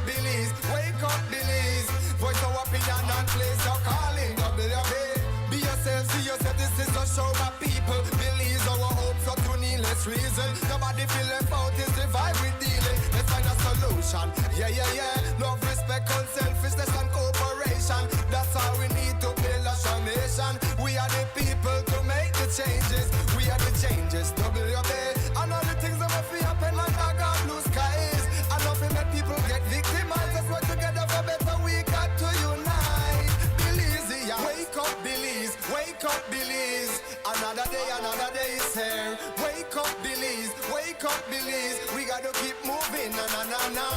Belize. Wake up, Belize. Voice our opinion and place your calling. WB. Be yourself, see yourself. This is a show, my people. Belize our hopes are to needless reason. Nobody feel left out. It's the vibe we dealing. Let's find a solution. Yeah, yeah, yeah. Love, respect, unselfishness and cooperation. That's how we need to build a strong nation. We are the people to make the changes. We are the changes. WB. And all the things that must be happen like I got blue skies. And nothing make people get victimized. Let's work together for better. We got to unite. Belize, yeah. Wake up, Belize. Wake up, Belize. Another day is here. Wake up, Belize. Wake up, Belize. We gotta keep moving. Na na na na.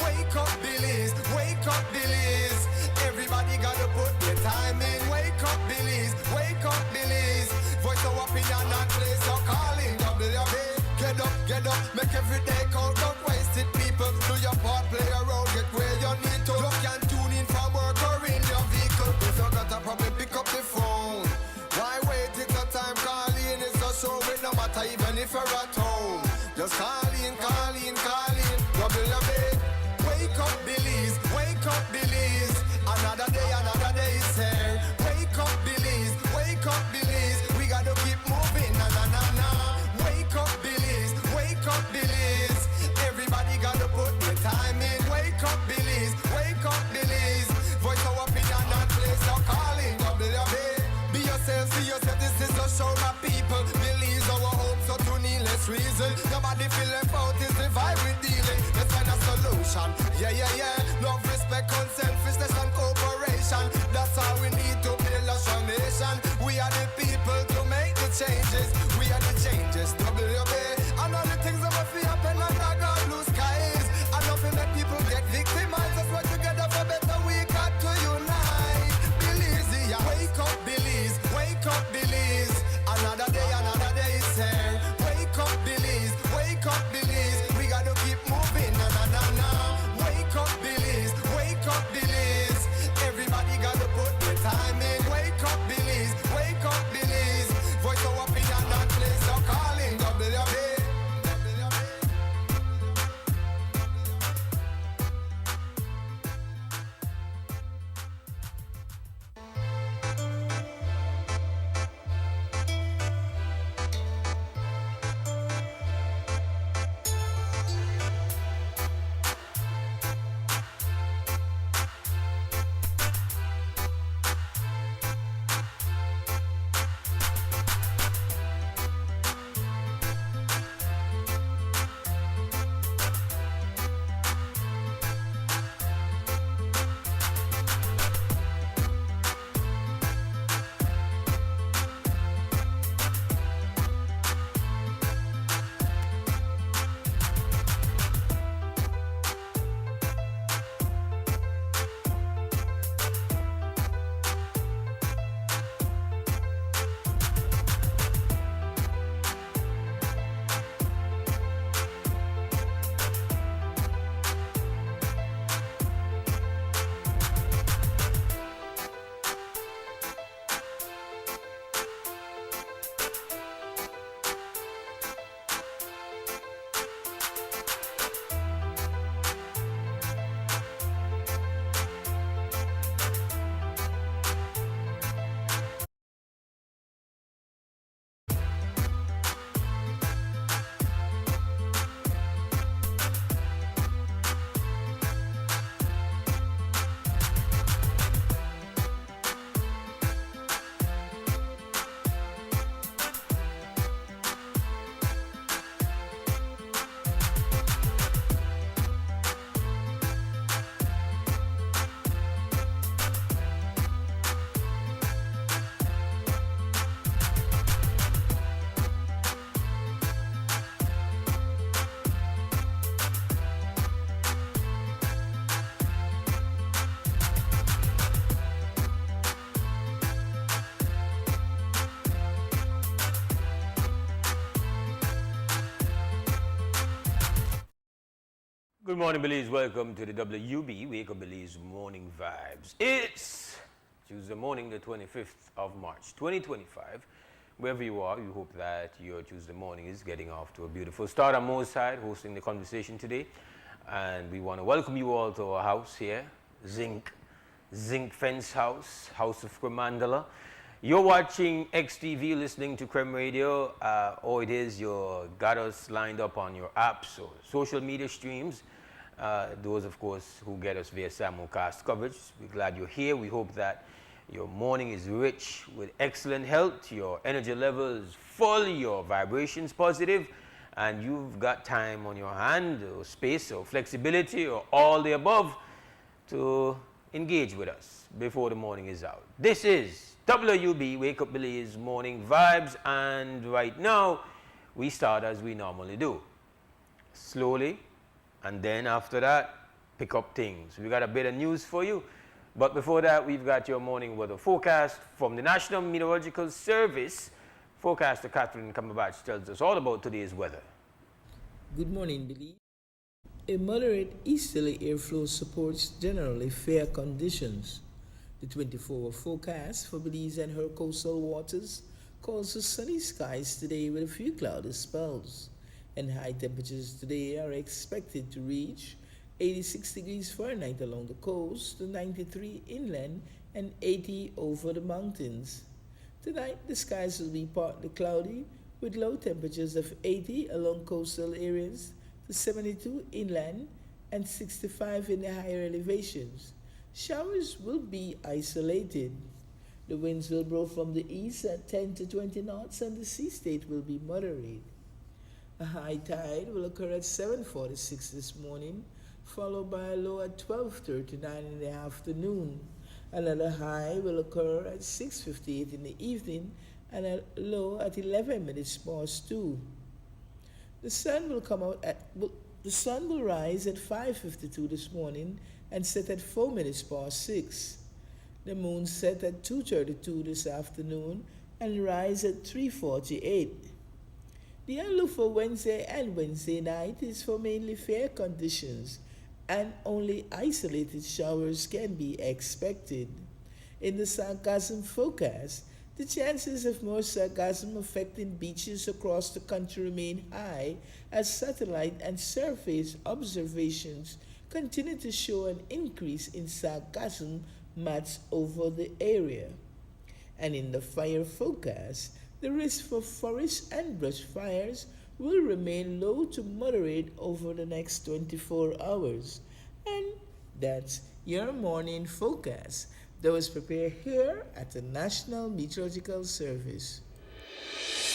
Wake up, Belize. Wake up, Belize. Everybody gotta put their time in. Wake up, Belize. Wake up, Belize. Voice our opinion and place your calling. WB. Get up, make every day count. Don't waste it, people. Do your part, play your role, get where you need to. You can tune in from work or in your vehicle. If you got a problem, pick up the phone. Why wait? It's a time calling. It's a show with no matter even if you're at home. Just call in. WB. Wake up, Belize. Wake up, Belize. Another day is here. Wake up, Belize. Wake up, Belize. We gotta keep moving. Na na na na. Wake up, Belize. Wake up, Belize. Everybody gotta put their time in. Wake up, Belize. Wake up, Belize. Voice our opinion and place your calling. WB. Be yourself, see yourself. This is a show, my people. Belize our hopes are to needless reason. Nobody feel left out. It's the vibe we dealing. Let's find a solution. Yeah, yeah, yeah. Love, respect, unselfishness and cooperation. That's how we need to build a strong nation. We are the people to make the changes. We are the changes. WB. And all the things that must be happen like I got blue skies. And nothing that people get victimized. Let's work together for better. We got to unite. Belize, yeah. Wake up, Belize. Wake up, Belize. Another day is here. Wake up, Belize. Wake up, Belize. We gotta keep moving. Na na na na. Wake up, Belize. Wake up, Belize. Everybody gotta put their time in. Wake up, Belize. Wake up, Belize. Voice our opinion and place your calling. WB. Good morning, Belize. Welcome to the WUB Wake Up Belize Morning Vibes. It's Tuesday morning, the 25th of March, 2025. Wherever you are, we hope that your Tuesday morning is getting off to a beautiful start. I'm Mose, Hyde, hosting the conversation today. And we want to welcome you all to our house here, Zinc Fence House, House of Cremandala. You're watching XTV, listening to Creme Radio, or it is you got us lined up on your apps or social media streams. Those, of course, who get us via simulcast coverage. We're glad you're here. We hope that your morning is rich with excellent health, your energy level is full, your vibrations positive, and you've got time on your hand, or space, or flexibility, or all the above to engage with us before the morning is out. This is WUB, Wake Up Billy's Morning Vibes, and right now, we start as we normally do. Slowly, and then after that, pick up things. We got a bit of news for you, but before that, we've got your morning weather forecast from the National Meteorological Service. Forecaster Catherine Cumberbatch tells us all about today's weather. Good morning, Billy. A moderate easterly airflow supports generally fair conditions. The 24-hour forecast for Belize and her coastal waters calls for sunny skies today with a few cloudy spells, and high temperatures today are expected to reach 86 degrees Fahrenheit along the coast, to 93 inland, and 80 over the mountains. Tonight, the skies will be partly cloudy with low temperatures of 80 along coastal areas, to 72 inland, and 65 in the higher elevations. Showers will be isolated. The winds will blow from the east at 10 to 20 knots, and the sea state will be moderate. A high tide will occur at 7:46 this morning, followed by a low at 12:39 in the afternoon. Another high will occur at 6:58 in the evening and a low at 11 minutes past 2. The sun will rise at 5:52 this morning and set at 4 minutes past 6. The moon set at 2:32 this afternoon and rise at 3:48. The outlook for Wednesday and Wednesday night is for mainly fair conditions, and only isolated showers can be expected. In the sargassum forecast, the chances of more sargassum affecting beaches across the country remain high as satellite and surface observations continue to show an increase in sargassum mats over the area. And in the fire forecast, the risk for forest and brush fires will remain low to moderate over the next 24 hours. And that's your morning forecast that was prepared here at the National Meteorological Service.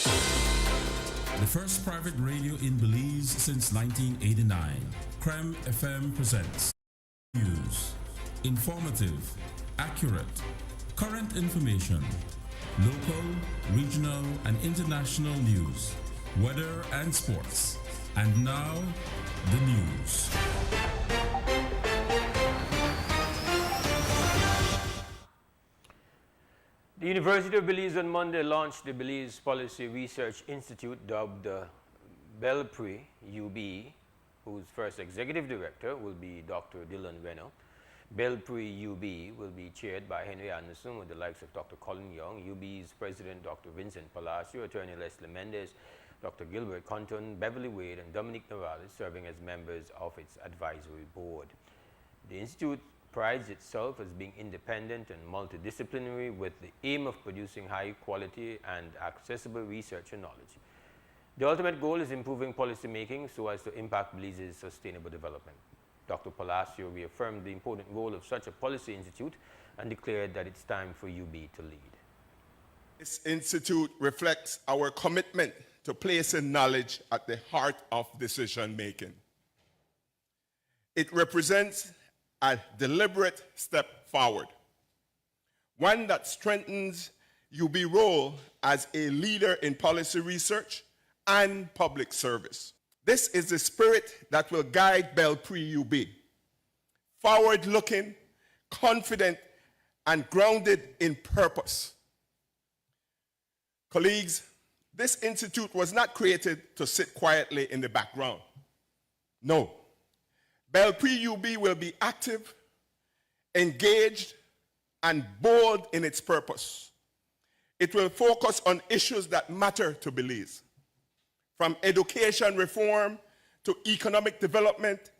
The first private radio in Belize since 1989, Creme FM presents news, informative, accurate, current information, local, regional, and international news, weather and sports. And now, the news. The University of Belize on Monday launched the Belize Policy Research Institute, dubbed Belpre UB, whose first executive director will be Dr. Dylan Renner. Belpre UB will be chaired by Henry Anderson with the likes of Dr. Colin Young, UB's president Dr. Vincent Palacio, attorney Leslie Mendez, Dr. Gilbert Compton, Beverly Wade, and Dominic Morales serving as members of its advisory board. The institute prides itself as being independent and multidisciplinary with the aim of producing high quality and accessible research and knowledge. The ultimate goal is improving policy making so as to impact Belize's sustainable development. Dr. Palacio reaffirmed the important role of such a policy institute and declared that it's time for UB to lead. This institute reflects our commitment to placing knowledge at the heart of decision making. It represents a deliberate step forward, one that strengthens UB's role as a leader in policy research and public service. This is the spirit that will guide Belpre UB, forward-looking, confident, and grounded in purpose. Colleagues, this institute was not created to sit quietly in the background. No. Belpre UB will be active, engaged, and bold in its purpose. It will focus on issues that matter to Belize, from education reform to economic development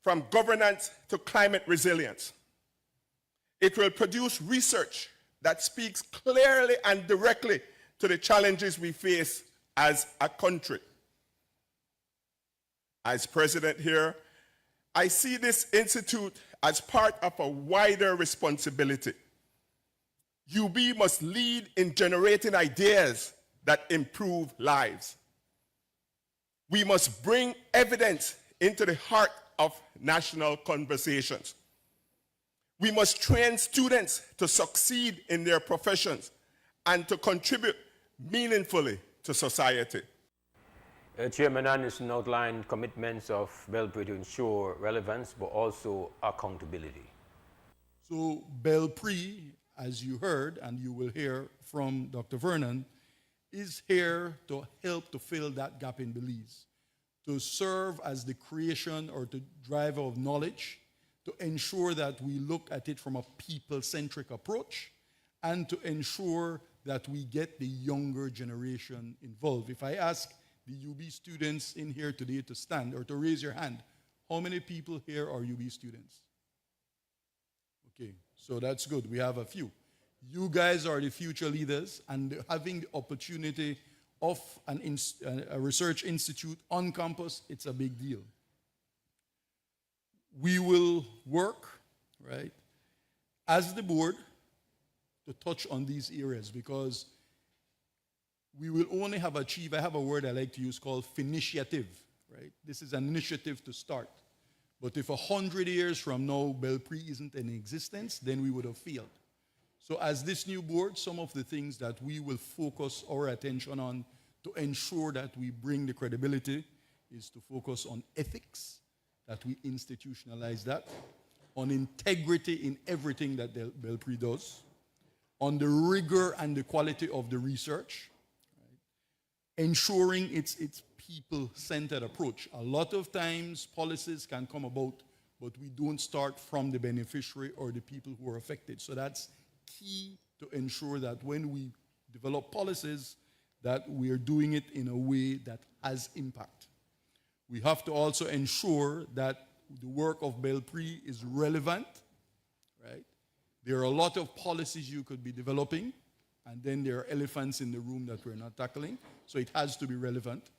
from governance to climate resilience. It will produce research that speaks clearly and directly to the challenges we face as a country. As president here, I see this institute as part of a wider responsibility. UB must lead in generating ideas that improve lives. We must bring evidence into the heart of national conversations. We must train students to succeed in their professions and to contribute meaningfully to society. Chairman Anderson outlined commitments of Belpre to ensure relevance but also accountability. So Belpre, as you heard and you will hear from Dr. Vernon, is here to help to fill that gap in Belize, to serve as the creation or the driver of knowledge, to ensure that we look at it from a people-centric approach, and to ensure that we get the younger generation involved. If I ask the UB students in here today to stand or to raise your hand, how many people here are UB students? Okay, so that's good. We have a few. You guys are the future leaders, and having the opportunity of a research institute on campus, it's a big deal. We will work, right, as the board to touch on these areas, because we will only have achieved, I have a word I like to use called finitiative, right? This is an initiative to start. But if 100 years from now, Belpre isn't in existence, then we would have failed. So as this new board, some of the things that we will focus our attention on to ensure that we bring the credibility is to focus on ethics, that we institutionalize that, on integrity in everything that Belpre does, on the rigor and the quality of the research, right? Ensuring it's people-centered approach. A lot of times policies can come about, but we don't start from the beneficiary or the people who are affected. So that's key to ensure that when we develop policies, that we are doing it in a way that has impact. We have to also ensure that the work of Belpre is relevant, right? There are a lot of policies you could be developing, and then there are elephants in the room that we're not tackling, so it has to be relevant.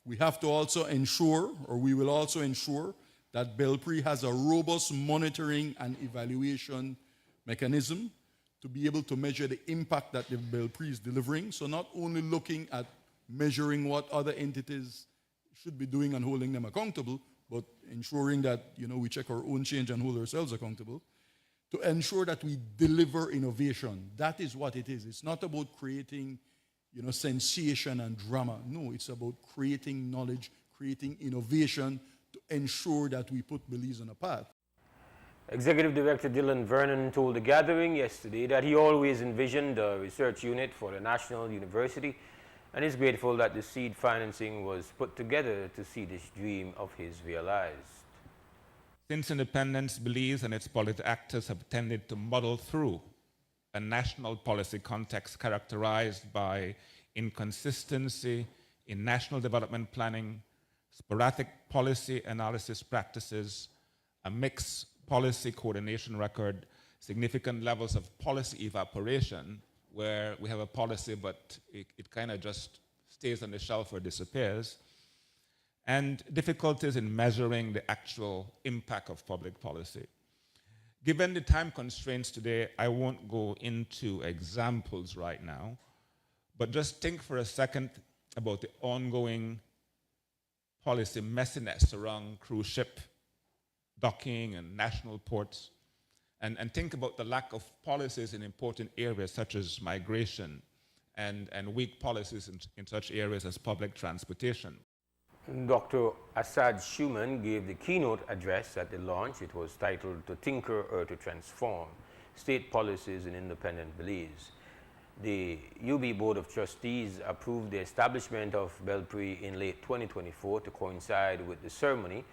We have to also ensure, or we will also ensure, that Belpre has a robust monitoring and evaluation mechanism to be able to measure the impact that the Belpre is delivering. So not only looking at measuring what other entities should be doing and holding them accountable, but ensuring that we check our own change and hold ourselves accountable, to ensure that we deliver innovation. That is what it is. It's not about creating sensation and drama. No, it's about creating knowledge, creating innovation to ensure that we put Belize on a path. Executive Director Dylan Vernon told the gathering yesterday that he always envisioned a research unit for the National University and is grateful that the seed financing was put together to see this dream of his realized. Since independence, Belize and its polity actors have tended to muddle through a national policy context characterized by inconsistency in national development planning, sporadic policy analysis practices, a mixed policy coordination record, significant levels of policy evaporation, where we have a policy but it kind of just stays on the shelf or disappears, and difficulties in measuring the actual impact of public policy. Given the time constraints today, I won't go into examples right now, but just think for a second about the ongoing policy messiness around cruise ship docking and national ports, and think about the lack of policies in important areas such as migration and weak policies in such areas as public transportation. Dr. Assad Schumann gave the keynote address at the launch. It was titled "To Tinker or to Transform: State Policies in Independent Belize." The UB Board of Trustees approved the establishment of Belpre in late 2024 to coincide with the ceremony.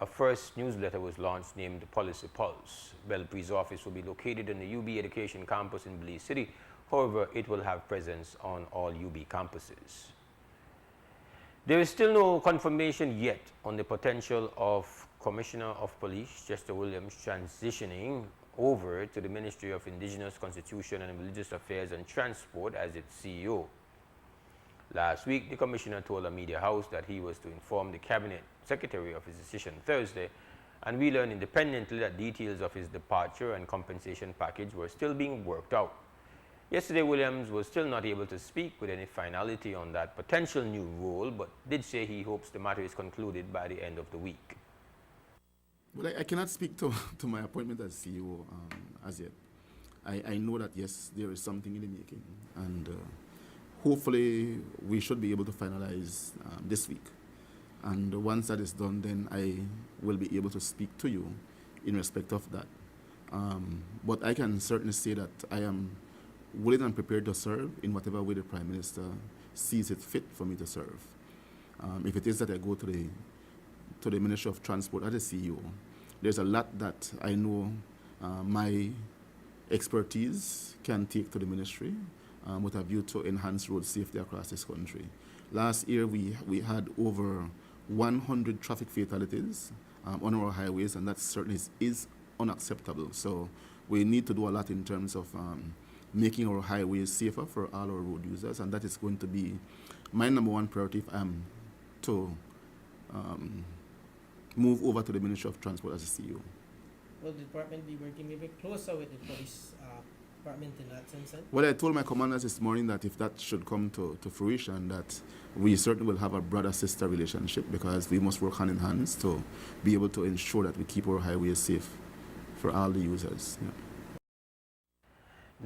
A first newsletter was launched named Policy Pulse. Belpre's office will be located in the UB Education Campus in Belize City. However, it will have presence on all UB campuses. There is still no confirmation yet on the potential of Commissioner of Police Chester Williams transitioning over to the Ministry of Indigenous Constitution and Religious Affairs and Transport as its CEO. Last week, the Commissioner told a media house that he was to inform the Cabinet Secretary of his decision Thursday, and we learned independently that details of his departure and compensation package were still being worked out. Yesterday, Williams was still not able to speak with any finality on that potential new role, but did say he hopes the matter is concluded by the end of the week. Well, I cannot speak to my appointment as CEO as yet. I know that, yes, there is something in the making, and hopefully we should be able to finalize this week. And once that is done, then I will be able to speak to you in respect of that. But I can certainly say that I am willing and prepared to serve in whatever way the Prime Minister sees it fit for me to serve. If it is that I go to the Ministry of Transport as a CEO, there's a lot that I know my expertise can take to the ministry with a view to enhance road safety across this country. Last year, we had over 100 traffic fatalities on our highways, and that certainly is unacceptable. So we need to do a lot in terms of making our highways safer for all our road users, and that is going to be my number one priority if I'm to move over to the Ministry of Transport as a CEO. Will the department be working maybe closer with the police department in that sense? Well, I told my commanders this morning that if that should come to fruition, that we certainly will have a brother-sister relationship, because we must work hand in hand to be able to ensure that we keep our highways safe for all the users. Yeah.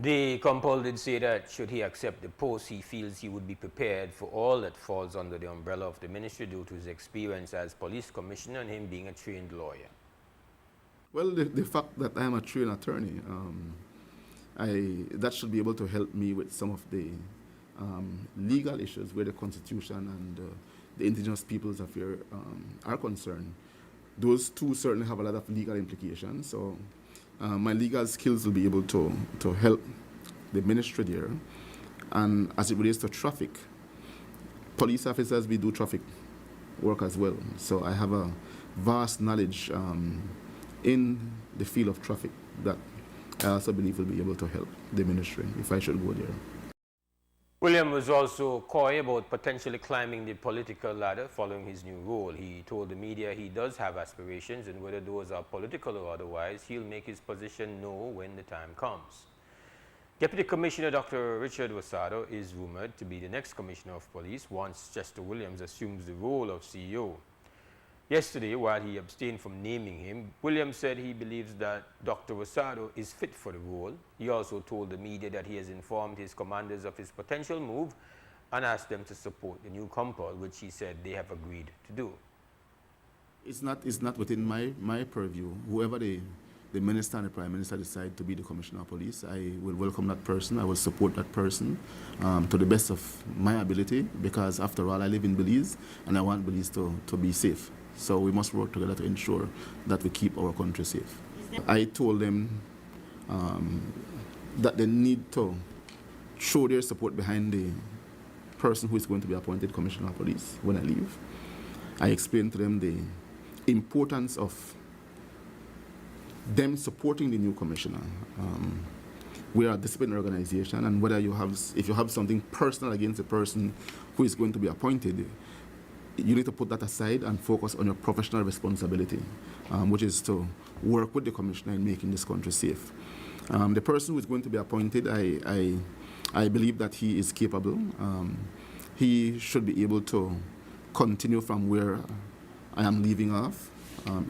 The Compol did say that should he accept the post, he feels he would be prepared for all that falls under the umbrella of the ministry due to his experience as police commissioner and him being a trained lawyer. Well, the fact that I am a trained attorney, that should be able to help me with some of the legal issues where the Constitution and the Indigenous Peoples Affairs are concerned. Those two certainly have a lot of legal implications. So my legal skills will be able to help the ministry there. And as it relates to traffic, police officers, we do traffic work as well. So I have a vast knowledge in the field of traffic that I also believe will be able to help the ministry if I should go there. William was also coy about potentially climbing the political ladder following his new role. He told the media he does have aspirations, and whether those are political or otherwise, he'll make his position known when the time comes. Deputy Commissioner Dr. Richard Wasado is rumored to be the next Commissioner of Police once Chester Williams assumes the role of CEO. Yesterday, while he abstained from naming him, Williams said he believes that Dr. Wasado is fit for the role. He also told the media that he has informed his commanders of his potential move and asked them to support the new Compol, which he said they have agreed to do. It's not within my purview. Whoever the minister and the prime minister decide to be the commissioner of police, I will welcome that person. I will support that person to the best of my ability, because after all, I live in Belize and I want Belize to be safe. So we must work together to ensure that we keep our country safe. I told them that they need to show their support behind the person who is going to be appointed commissioner of police when I leave. I explained to them the importance of them supporting the new commissioner. We are a disciplinary organization, and if you have something personal against the person who is going to be appointed, you need to put that aside and focus on your professional responsibility, which is to work with the commissioner in making this country safe. The person who is going to be appointed, I believe that he is capable. He should be able to continue from where I am leaving off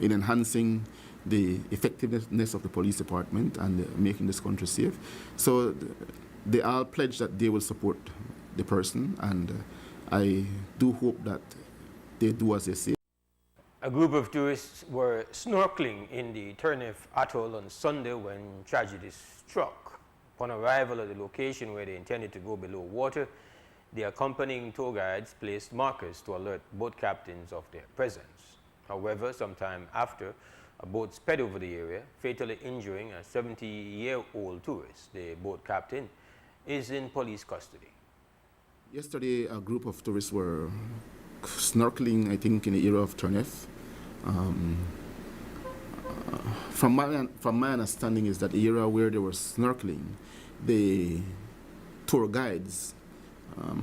in enhancing the effectiveness of the police department and making this country safe. So they all pledge that they will support the person, and I do hope that they do as they say. A group of tourists were snorkeling in the Turnef Atoll on Sunday when tragedy struck. Upon arrival at the location where they intended to go below water, the accompanying tour guides placed markers to alert boat captains of their presence. However, sometime after, a boat sped over the area, fatally injuring a 70-year-old tourist. The boat captain is in police custody. Yesterday, a group of tourists were snorkeling, I think, in the area of Turnef. From my understanding is that the area where they were snorkeling, the tour guides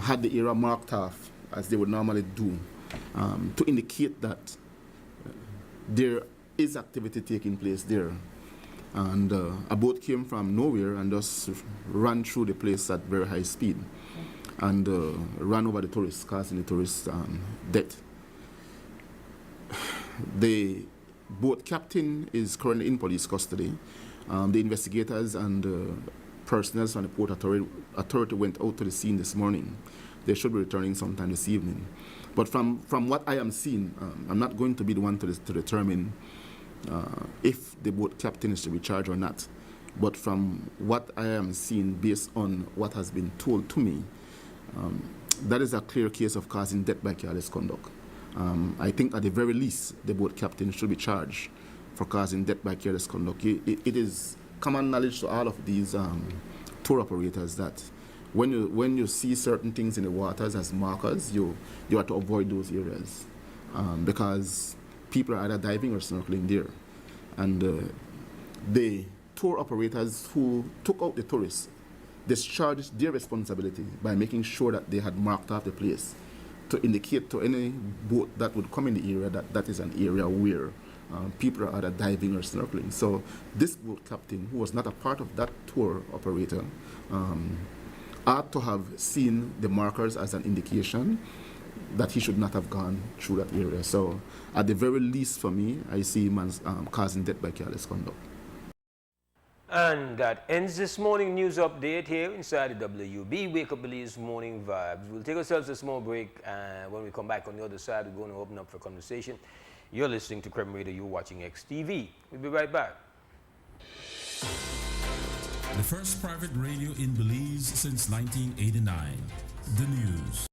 had the area marked off as they would normally do to indicate that there is activity taking place there. And a boat came from nowhere and just ran through the place at very high speed and ran over the tourists, causing the tourists death. The boat captain is currently in police custody. The investigators and personnel from the port authority went out to the scene this morning. They should be returning sometime this evening. But from what I am seeing, I'm not going to be the one to determine if the boat captain is to be charged or not. But from what I am seeing, based on what has been told to me, that is a clear case of causing death by careless conduct. I think at the very least, the boat captain should be charged for causing death by careless conduct. It is common knowledge to all of these tour operators that when you see certain things in the waters as markers, you have to avoid those areas because people are either diving or snorkeling there. And the tour operators who took out the tourists discharged their responsibility by making sure that they had marked off the place to indicate to any boat that would come in the area that that is an area where people are either diving or snorkeling. So this boat captain, who was not a part of that tour operator, ought to have seen the markers as an indication that he should not have gone through that area. So at the very least for me, I see him as causing death by careless conduct. And that ends this morning news update here inside the WUB Wake Up Belize Morning Vibes. We'll take ourselves a small break, and when we come back on the other side, we're going to open up for conversation. You're listening to Creme Radio, you're watching XTV. We'll be right back. The first private radio in Belize since 1989. The news.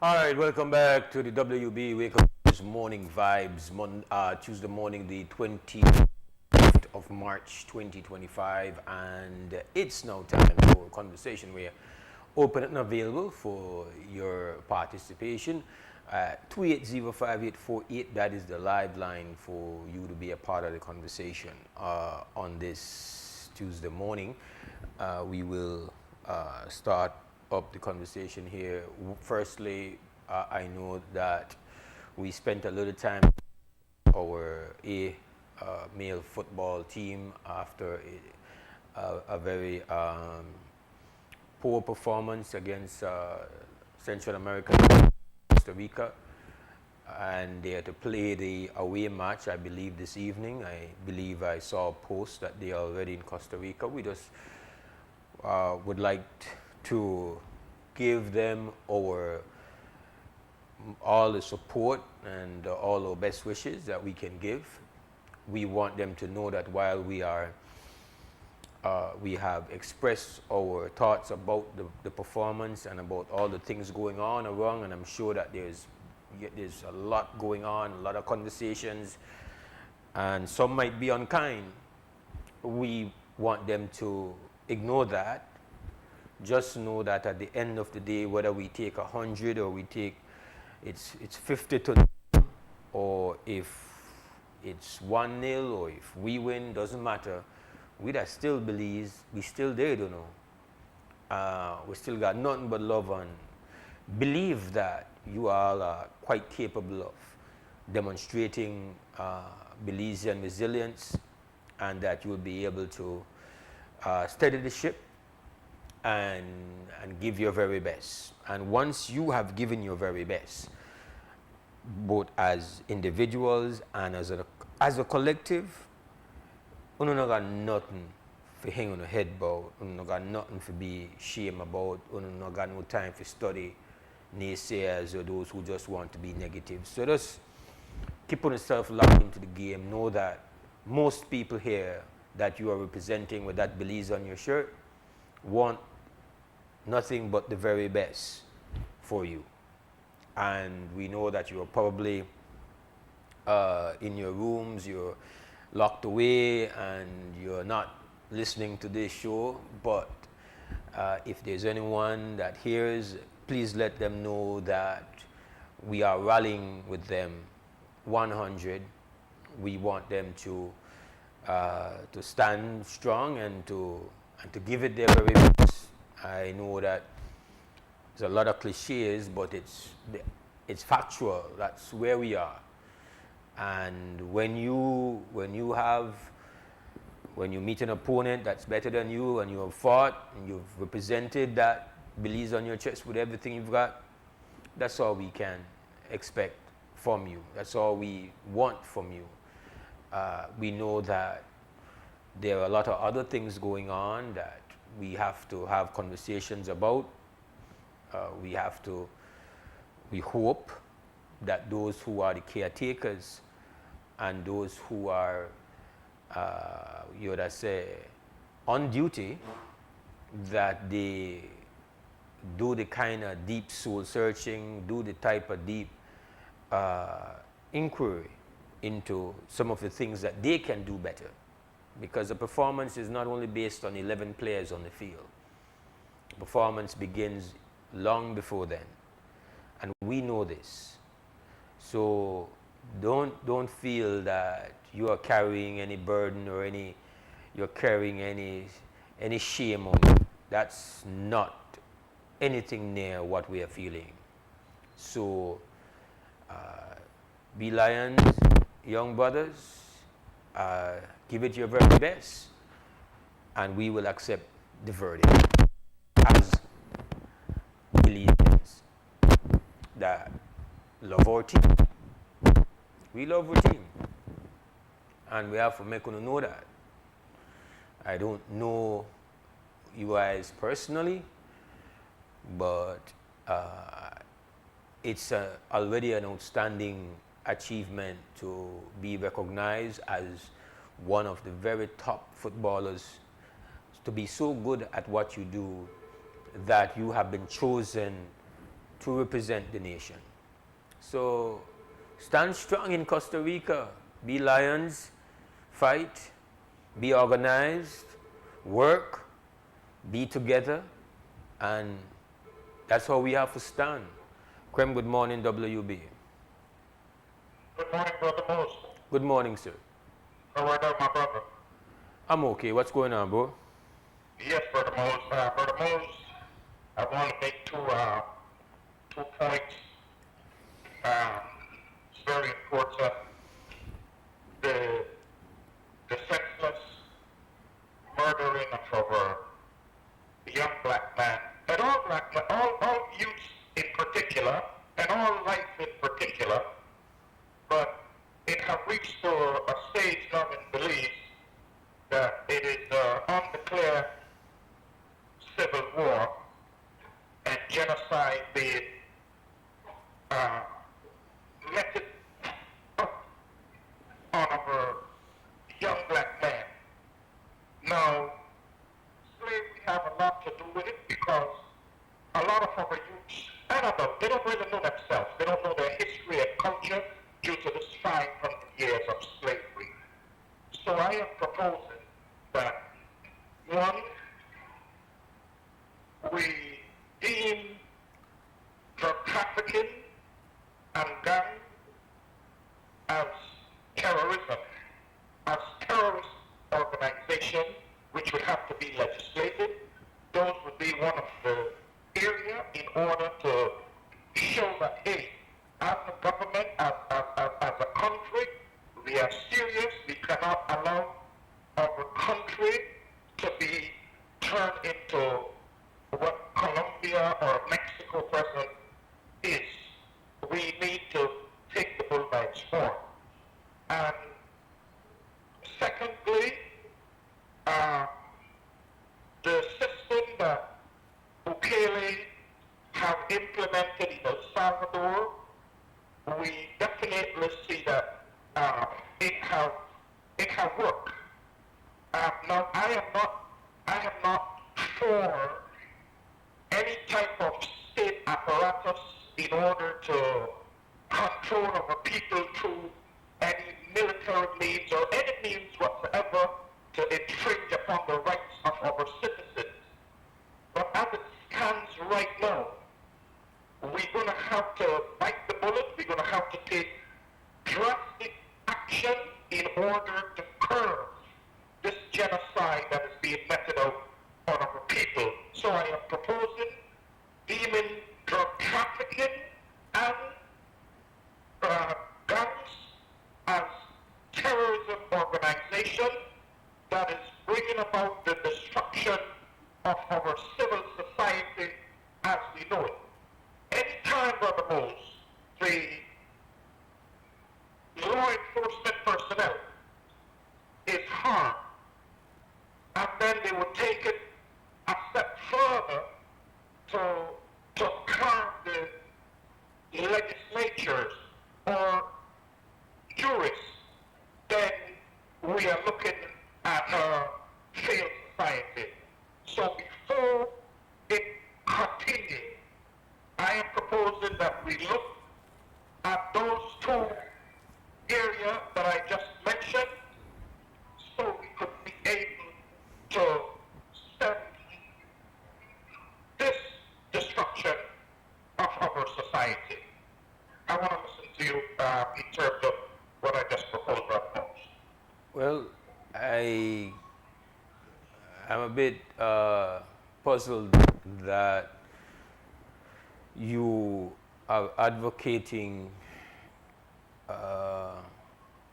All right, welcome back to the WB Wake Up News Morning Vibes, Tuesday morning, the 25th of March 2025, and it's now time for a conversation. We're open and available for your participation. 2805848, that is the live line for you to be a part of the conversation on this Tuesday morning. We will start up the conversation here. Firstly, I know that we spent a little time with our male football team after a very poor performance against Central America, Costa Rica, and they had to play the away match, I believe, this evening. I believe I saw a post that they are already in Costa Rica. We just would like to give them all the support and all our best wishes that we can give. We want them to know that while we have expressed our thoughts about the performance and about all the things going on around, and I'm sure that there's a lot going on, a lot of conversations, and some might be unkind. We want them to ignore that. Just know that at the end of the day, whether we take 100 or we take it's 50 to 0, or if it's 1-0 or if we win, doesn't matter. We that still believes, we still there, you know. We still got nothing but love and believe that you all are quite capable of demonstrating Belizean resilience, and that you will be able to steady the ship and give your very best. And once you have given your very best, both as individuals and as a collective, you don't got nothing for hang on your head about, you don't got nothing for be shame about, you don't got no time for study naysayers or those who just want to be negative. So just keep on yourself locked into the game. Know that most people here that you are representing with that Belize on your shirt want nothing but the very best for you. And we know that you are probably in your rooms, you're locked away, and you're not listening to this show. But if there's anyone that hears, please let them know that we are rallying with them 100. We want them to stand strong and to give it their very best. I know that there's a lot of cliches, but it's factual. That's where we are. And when you meet an opponent that's better than you, and you have fought and you've represented that Belize on your chest with everything you've got, that's all we can expect from you. That's all we want from you. We know that there are a lot of other things going on that we have to have conversations about. We hope that those who are the caretakers and those who are, on duty, that they do the kind of deep soul searching, do the type of deep inquiry into some of the things that they can do better. Because the performance is not only based on 11 players on the field. Performance begins long before then. And we know this. So don't feel that you are carrying any burden or you're carrying any shame on you. That's not anything near what we are feeling. So be lions, young brothers, give it your very best, and we will accept the verdict as Belizeans that love our team. We love our team, and we have to make you know that. I don't know you guys personally, but it's already an outstanding achievement to be recognized as one of the very top footballers, to be so good at what you do that you have been chosen to represent the nation. So stand strong in Costa Rica. Be lions, fight, be organized, work, be together, and that's how we have to stand. Krem, good morning, WB. Good morning, Brother Mose. Good morning, sir. How are you, my brother? I'm okay. What's going on, bro? Yes, Brother Mose. Brother Mose, I want to make two points. It's very important. The senseless murdering of our young black man, and all black men, all youths in particular, and all life in particular, but it has reached to a stage now in belief that it is undeclared civil war and genocide being meted on our young black man. Now, slavery have a lot to do with it because a lot of our youths, I don't know, they don't really know themselves. They don't know their history and culture due to this 500 years of slavery. So I am proposing that, one, we deem drug trafficking and gun as terrorism, as terrorist organization, which would have to be legislated. Those would be one of the area in order to show that, hey, as a government, as a country, we are serious. We cannot allow our country to be turned into what Colombia or Mexico present is. We need to take the bull by its horn. And secondly, the system that Bukele have implemented in El Salvador, we definitely see that it have worked. Now, I am not for any type of state apparatus in order to control our people through any military means or any means whatsoever to infringe upon the rights of our citizens. But as it stands right now, we're going to have to bite the bullet. We're going to have to take drastic action in order to curb this genocide that is being meted out on our people. So I am proposing deeming drug trafficking and guns as terrorism organization that is bringing about the destruction of our civil society as we know it. Anytime, Brother Mose, the law enforcement personnel is harmed, and then they would take it a step further to harm the legislatures or jurists, then we are looking at a failed society. So before it continues, I am proposing that we look at those two areas that I just mentioned so we could be able to stop this destruction of our society. I want to listen to you in terms of what I just proposed right now. Well, I'm a bit puzzled that you are advocating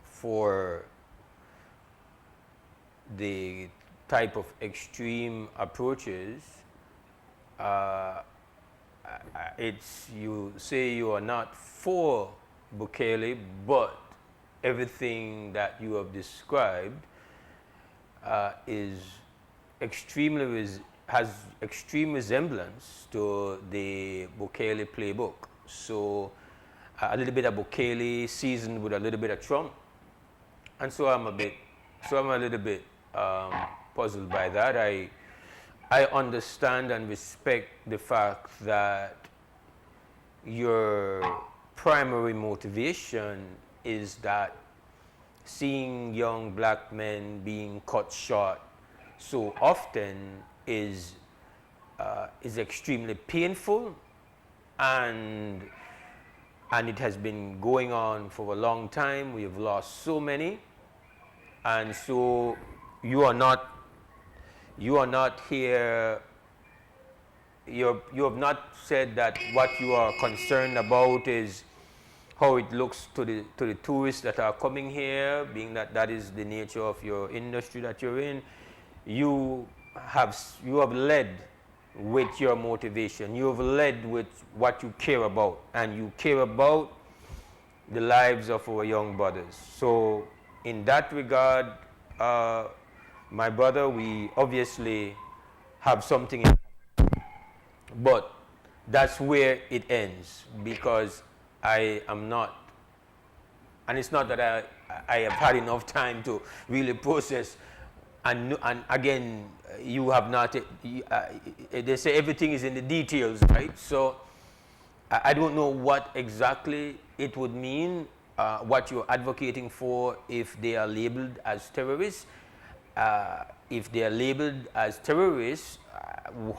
for the type of extreme approaches. You say you are not for Bukele, but everything that you have described is has extreme resemblance to the Bukele playbook. So a little bit of Bukele seasoned with a little bit of Trump, and so I'm a little bit puzzled by that. I understand and respect the fact that your primary motivation is that seeing young black men being cut short so often is extremely painful, and it has been going on for a long time. We have lost so many, and so you are not here. You have not said that what you are concerned about is how it looks to the tourists that are coming here, being that that is the nature of your industry that you're in. You have led with your motivation. You have led with what you care about, and you care about the lives of our young brothers. So in that regard, my brother, we obviously have something in, but that's where it ends, because I am not, and it's not that I have had enough time to really process, and again, you have not, they say everything is in the details, right? So I don't know what exactly it would mean, what you're advocating for if they are labeled as terrorists. If they are labeled as terrorists,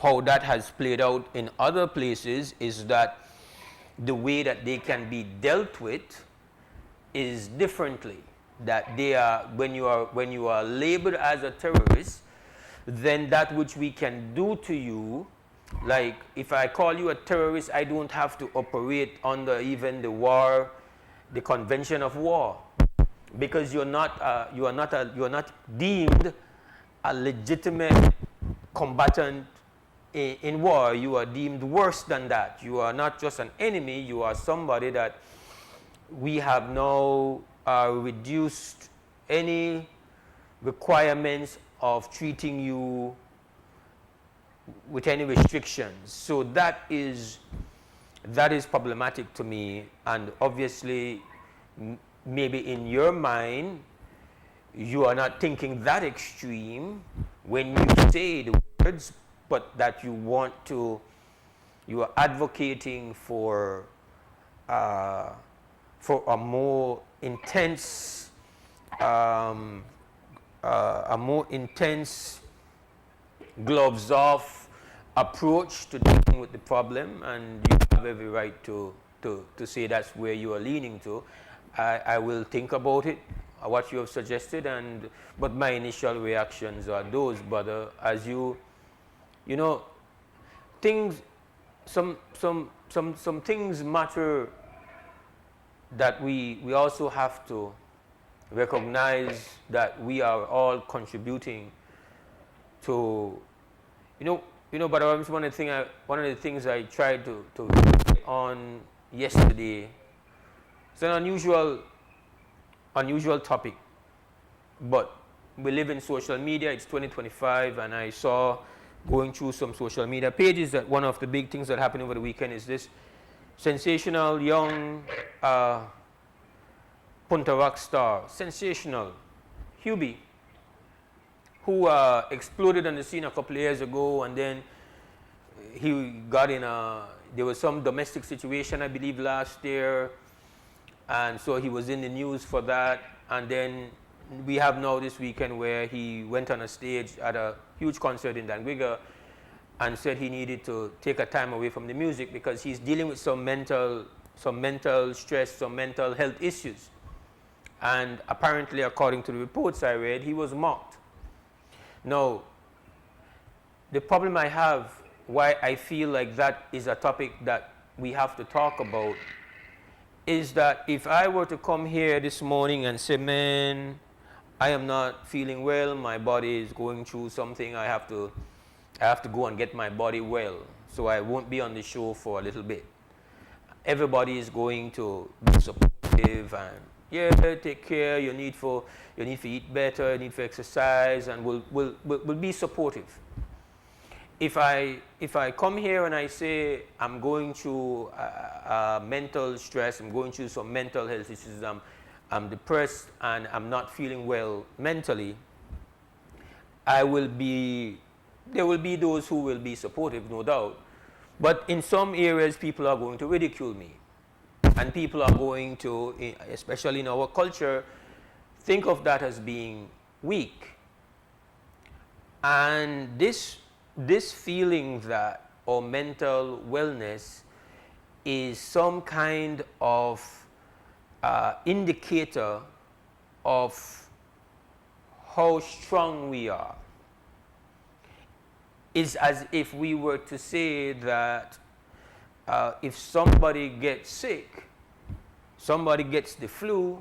how that has played out in other places is that the way that they can be dealt with is differently. That they are, when you are labeled as a terrorist, then that which we can do to you, like if I call you a terrorist, I don't have to operate under even the Convention of War, because you are not deemed a legitimate combatant in war. You are deemed worse than that. You are not just an enemy. You are somebody that we have now reduced any requirements of treating you with any restrictions. So that is problematic to me, and obviously maybe in your mind you are not thinking that extreme when you say the words, but that you are advocating for a more intense gloves off approach to dealing with the problem, and you have every right to say that's where you are leaning to. I will think about it, what you have suggested, but my initial reactions are those. But as you know, things, some things matter, that we also have to recognize that we are all contributing to, but one of the things I tried to on yesterday. It's an unusual topic, but we live in social media. It's 2025, and I saw, going through some social media pages, that one of the big things that happened over the weekend is this sensational young Punta rock star, sensational, Hubie, who exploded on the scene a couple of years ago, and then he got in there was some domestic situation, I believe, last year, and so he was in the news for that. And then we have now this weekend where he went on a stage at a huge concert in Danguiga and said he needed to take a time away from the music because he's dealing with some mental stress, some mental health issues. And apparently, according to the reports I read, he was mocked. Now, the problem I have, why I feel like that is a topic that we have to talk about, is that if I were to come here this morning and say, man, I am not feeling well, my body is going through something, I have to go and get my body well, so I won't be on the show for a little bit. Everybody is going to be supportive and, yeah, take care, you need to eat better, you need to exercise, and we'll be supportive. If I come here and I say I'm going through mental stress, I'm going through some mental health issues, I'm depressed and I'm not feeling well mentally, there will be those who will be supportive, no doubt. But in some areas, people are going to ridicule me. And people are going to, especially in our culture, think of that as being weak. And this feeling that our mental wellness is some kind of indicator of how strong we are. It's as if we were to say that if somebody gets sick, somebody gets the flu,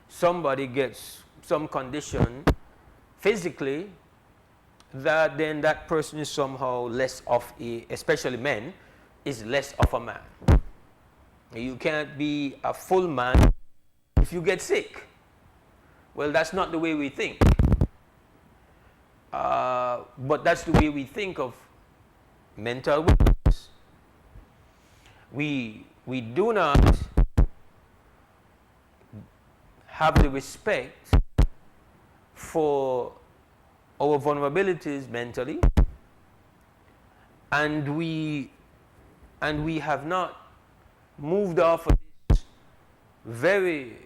somebody gets some condition physically, that then that person is somehow less of a, especially men, is less of a man. You can't be a full man if you get sick. Well, that's not the way we think. But that's the way we think of mental wellness. We do not have the respect for our vulnerabilities mentally, and we have not moved off of this very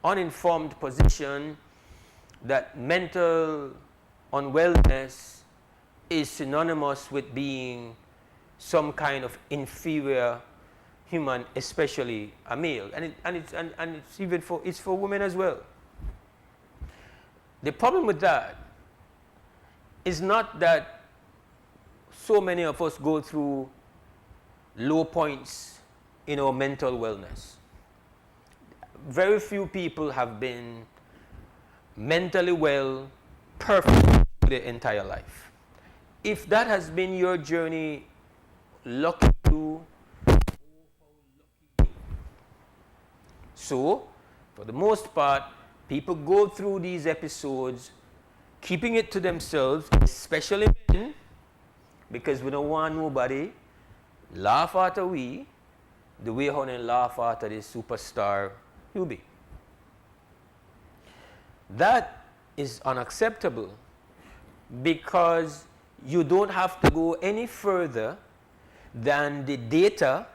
uninformed position that mental unwellness is synonymous with being some kind of inferior human, especially a male, and it's even for women as well. The problem with that is not that so many of us go through low points in our mental wellness. Very few people have been mentally well, perfect their entire life. If that has been your journey, lucky you. So, for the most part, people go through these episodes keeping it to themselves, especially men, because we don't want nobody laugh at we the way how they laugh at the superstar UB. That is unacceptable, because you don't have to go any further than the data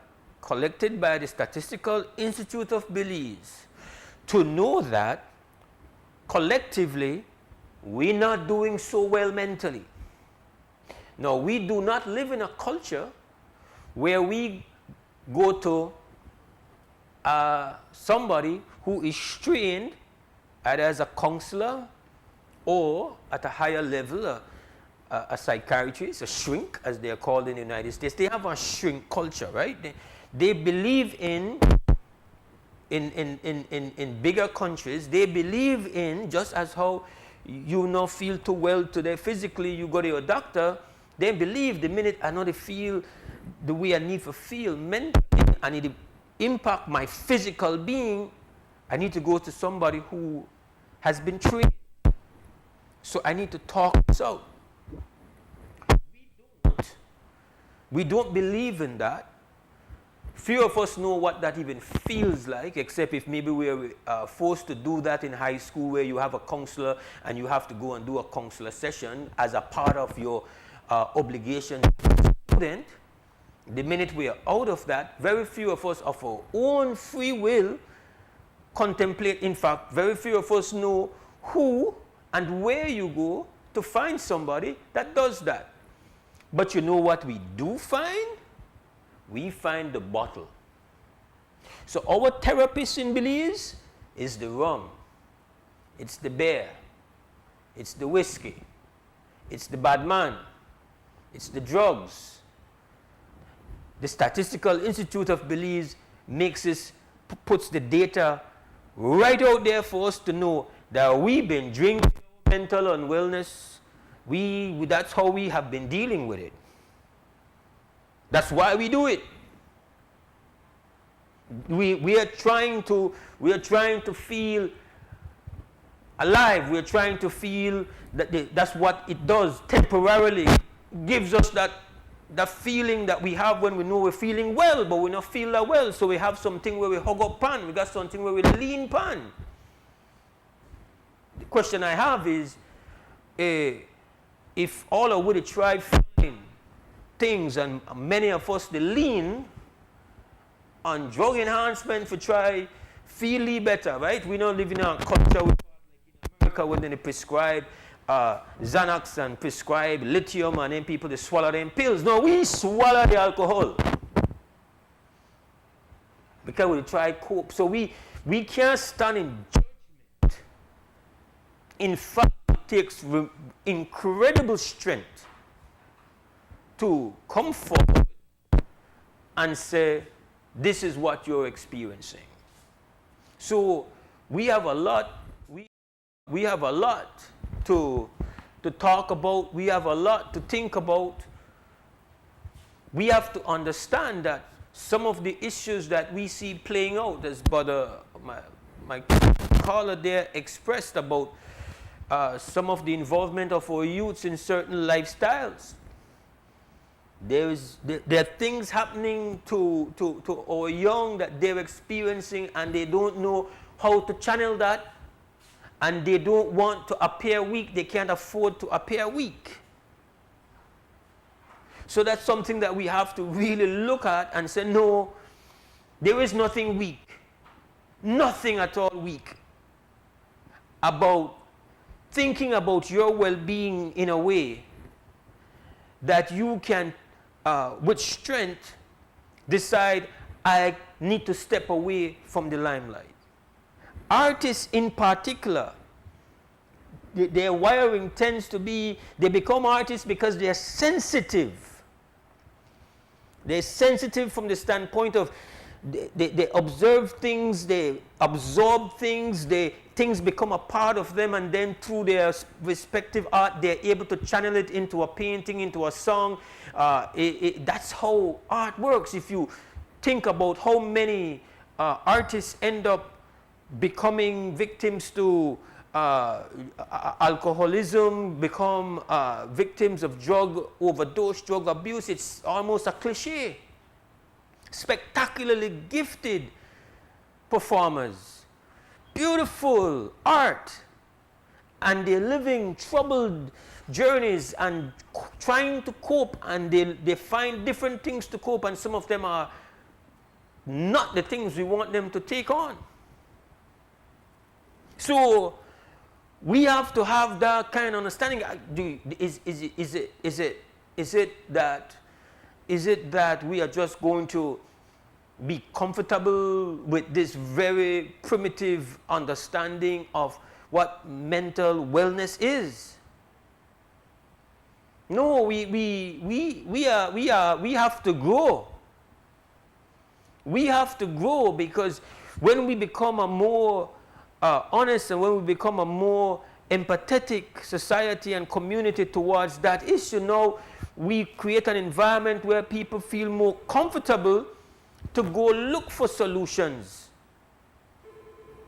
collected by the Statistical Institute of Belize to know that collectively we're not doing so well mentally. Now, we do not live in a culture where we go to somebody who is trained either as a counselor or at a higher level, a psychiatrist, a shrink, as they are called in the United States. They have a shrink culture, right? They believe in bigger countries, they believe in, just as how you not feel too well today physically, you go to your doctor, they believe the minute I know they feel the way I need to feel mentally, I need to impact my physical being, I need to go to somebody who has been trained. So I need to talk this out. We don't believe in that. Few of us know what that even feels like, except if maybe we're forced to do that in high school, where you have a counselor and you have to go and do a counselor session as a part of your obligation to the student. The minute we are out of that, very few of us of our own free will contemplate. In fact, very few of us know who and where you go to find somebody that does that. But you know what we do find? We find the bottle. So our therapist in Belize is the rum, it's the beer, it's the whiskey, it's the bad man, it's the drugs. The Statistical Institute of Belize puts the data right out there for us to know that we've been drinking mental unwellness. That's how we have been dealing with it. That's why we do it. We are trying to feel alive. We are trying to feel that that's what it does temporarily. Gives us that feeling that we have when we know we're feeling well, but we not feel that well. So we have something where we hug up pan. We got something where we lean pan. The question I have is, if all I would have tried things, and many of us, they lean on drug enhancement for try feel better, right? We don't live in a culture like in America when they prescribe Xanax and prescribe lithium, and then people, they swallow them pills. No, we swallow the alcohol because we try cope. So we can't stand in judgment. In fact, it takes incredible strength to come forward and say, this is what you're experiencing. So we have a lot, we have a lot to talk about, we have a lot to think about. We have to understand that some of the issues that we see playing out, as brother, my caller there expressed about some of the involvement of our youths in certain lifestyles. There are things happening to our young that they're experiencing, and they don't know how to channel that, and they don't want to appear weak. They can't afford to appear weak. So that's something that we have to really look at and say, no, there is nothing weak, nothing at all weak about thinking about your well-being in a way that you can, with strength, decide, I need to step away from the limelight. Artists in particular, their wiring tends to be, they become artists because they are sensitive. They're sensitive from the standpoint of they observe things, they absorb things, things become a part of them, and then through their respective art, they're able to channel it into a painting, into a song. That's how art works. If you think about how many artists end up becoming victims to alcoholism, become victims of drug overdose, drug abuse, it's almost a cliche. Spectacularly gifted performers, beautiful art, and they're living troubled journeys and trying to cope, and they find different things to cope, and some of them are not the things we want them to take on. So we have to have that kind of understanding. Is it that we are just going to be comfortable with this very primitive understanding of what mental wellness is? No, we have to grow. We have to grow, because when we become a more honest, and when we become a more empathetic society and community towards that issue, now we create an environment where people feel more comfortable to go look for solutions.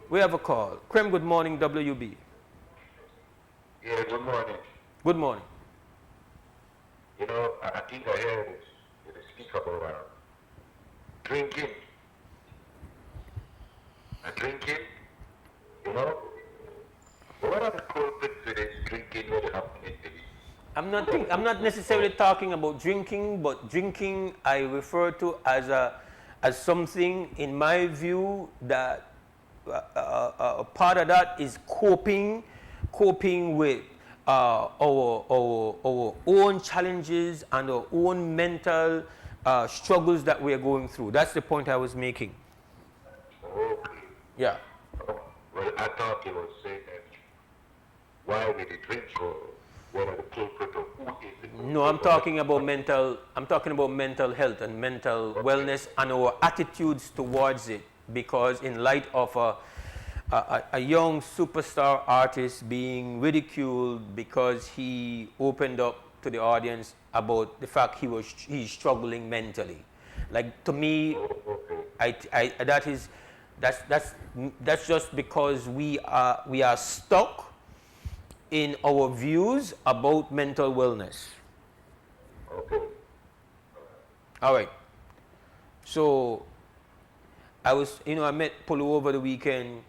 We have a call. Krem, good morning, WB. Yeah, good morning. Good morning. You know, I think I heard you speak about drinking. Drinking, you know, what are the culprits to this drinking that is happening to me? I'm not necessarily talking about drinking, but drinking I refer to as something, in my view, that a part of that is coping with our own challenges and our own mental struggles that we are going through. That's the point I was making. Okay. Yeah. Well, I thought you were saying that why did they drink, or what are the culprit of who is the culprit? No, I'm talking about mental health and mental wellness and our attitudes towards it, because in light of a young superstar artist being ridiculed because he opened up to the audience about the fact he's struggling mentally. Like, to me, that's just because we are stuck in our views about mental wellness. Okay. All right. So I met Pulu over the weekend,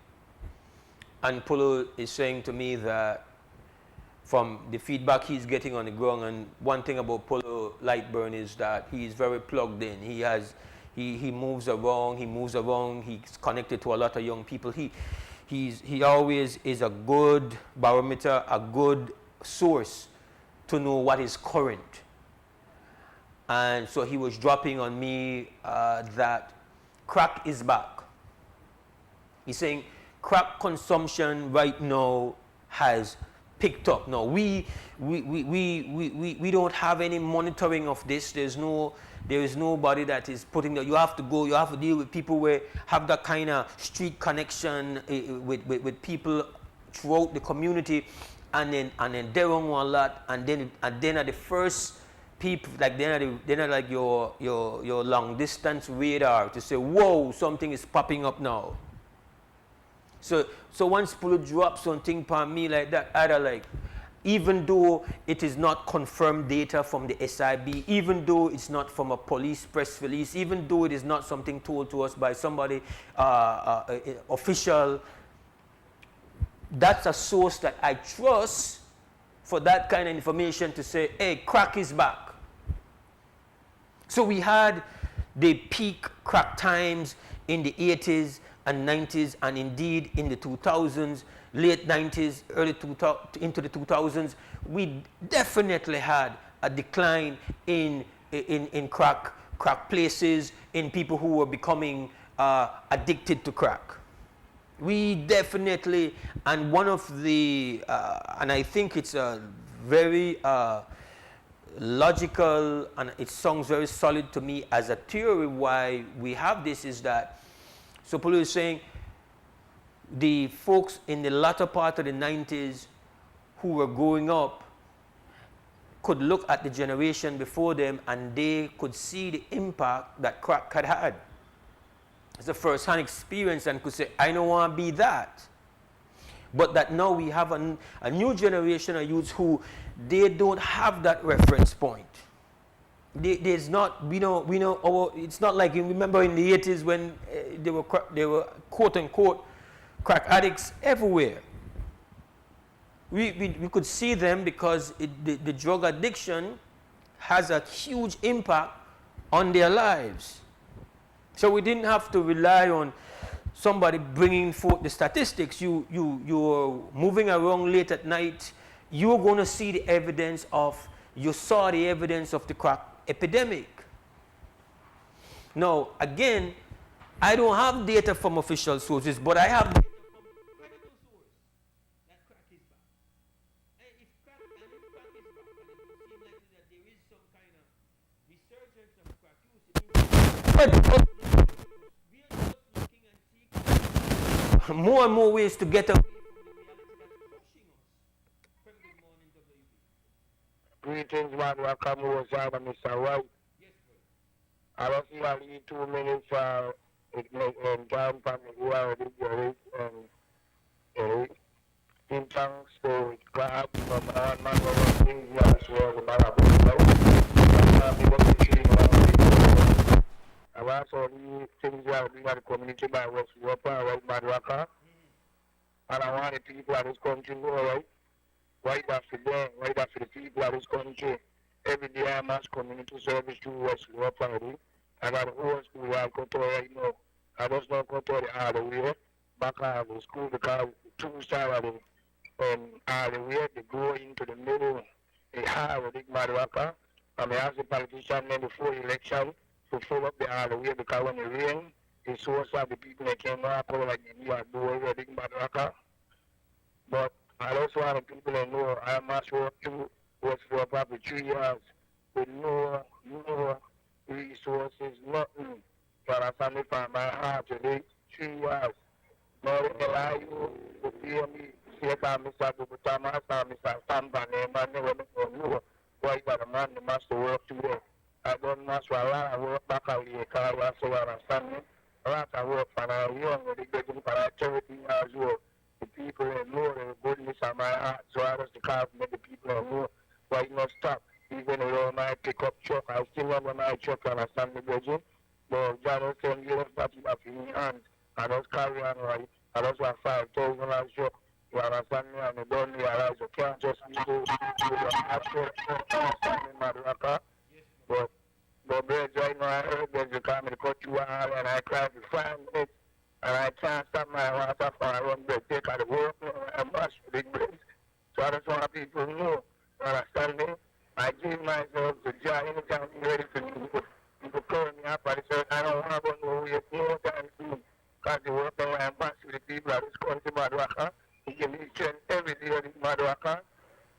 and Pulu is saying to me that from the feedback he's getting on the ground. And one thing about Polo Lightburn is that he's very plugged in. He moves around, he's connected to a lot of young people. He always is a good barometer, a good source to know what is current. And so he was dropping on me that crack is back. He's saying crack consumption right now has picked up. Now we don't have any monitoring of this. There is nobody that is putting that. You have to deal with people who have that kind of street connection with people throughout the community, and then they don't want a lot, and then at the first people, like they're not like your long distance radar to say, whoa, something is popping up now. So once Polo drops something upon me like that, either like, even though it is not confirmed data from the SIB, even though it's not from a police press release, even though it is not something told to us by somebody official, that's a source that I trust for that kind of information to say, hey, crack is back. So we had the peak crack times in the 80s and 90s, and indeed in the 2000s, late 90s, into the 2000s, we definitely had a decline in crack places, in people who were becoming addicted to crack. We definitely, and one of the, and I think it's a very logical, and it sounds very solid to me as a theory why we have this, is that, so Polo is saying, the folks in the latter part of the 90s who were growing up could look at the generation before them and they could see the impact that crack had had. It's a first-hand experience, and could say, I don't want to be that. But that now we have a new generation of youths who, they don't have that reference point. There's not, we know, it's not like, you remember in the 80s when they were quote-unquote crack addicts everywhere. We could see them because the drug addiction has a huge impact on their lives. So we didn't have to rely on somebody bringing forth the statistics. You're moving around late at night, you're going to see the evidence of, you saw the evidence of the crack epidemic. Now, again, I don't have data from official sources, but I have data from credible sources that crack is back. And if crack is back, and it would seem likely that there is some kind of resurgence of crack use, we are just looking and seeking more and more ways to get away from the reality that's pushing us. Good morning, WB. Greetings, man. Welcome, Mose, Mr. White. Yes, sir. I don't see only 2 minutes for time for me who are in thanks to God from our man over things as well, the I was only things that we had the community by West Europe, right, Madraka. And I want the people of this country, all right? Right after them, right after the people of this country. Every day I mass community service to West Europe already. I got a whole school I go to right now. I just not go to the other way, back out of the school because 2 sides of all the way they go into the middle. They have a big Madraka. And they ask the politician then before election to follow up the other way because when it rain, the source of the people that came out like the New York boy, a big Madraka. But I also want the people to know I must work to was for about 3 years with no resources, nothing. But I found it from my heart today, 3 years. Now they allow you to hear me, say about Mr. Bubutama, Mr. Stampa, and I never know why the man must work today. I don't must a lot of work back out here, because I so understand me. A lot of work for our young, they get in for our charity as well. The people know the goodness of my heart, so I was the car to make the people know why you not stop. Even though my pickup truck, I still run my truck and I stand the budget. But John was saying, you don't stop it up in your hands. I just carry on right. I just want 5,000 as truck. You understand me? And you don't realize you can't just go after understanding Madaraka. But Bridge, right now I heard that you call me to cut you out and I cried for 5 minutes and I can't stop my water from I run the take out the work and bash big bridge. So I just want people to know, you understand me? I give myself to Jah anytime I'm ready to do. People call me up and say, I don't want to go nowhere no time soon. Because the work that I bash with the people of this country, Madaraka, he give me strength every day of this Madaraka.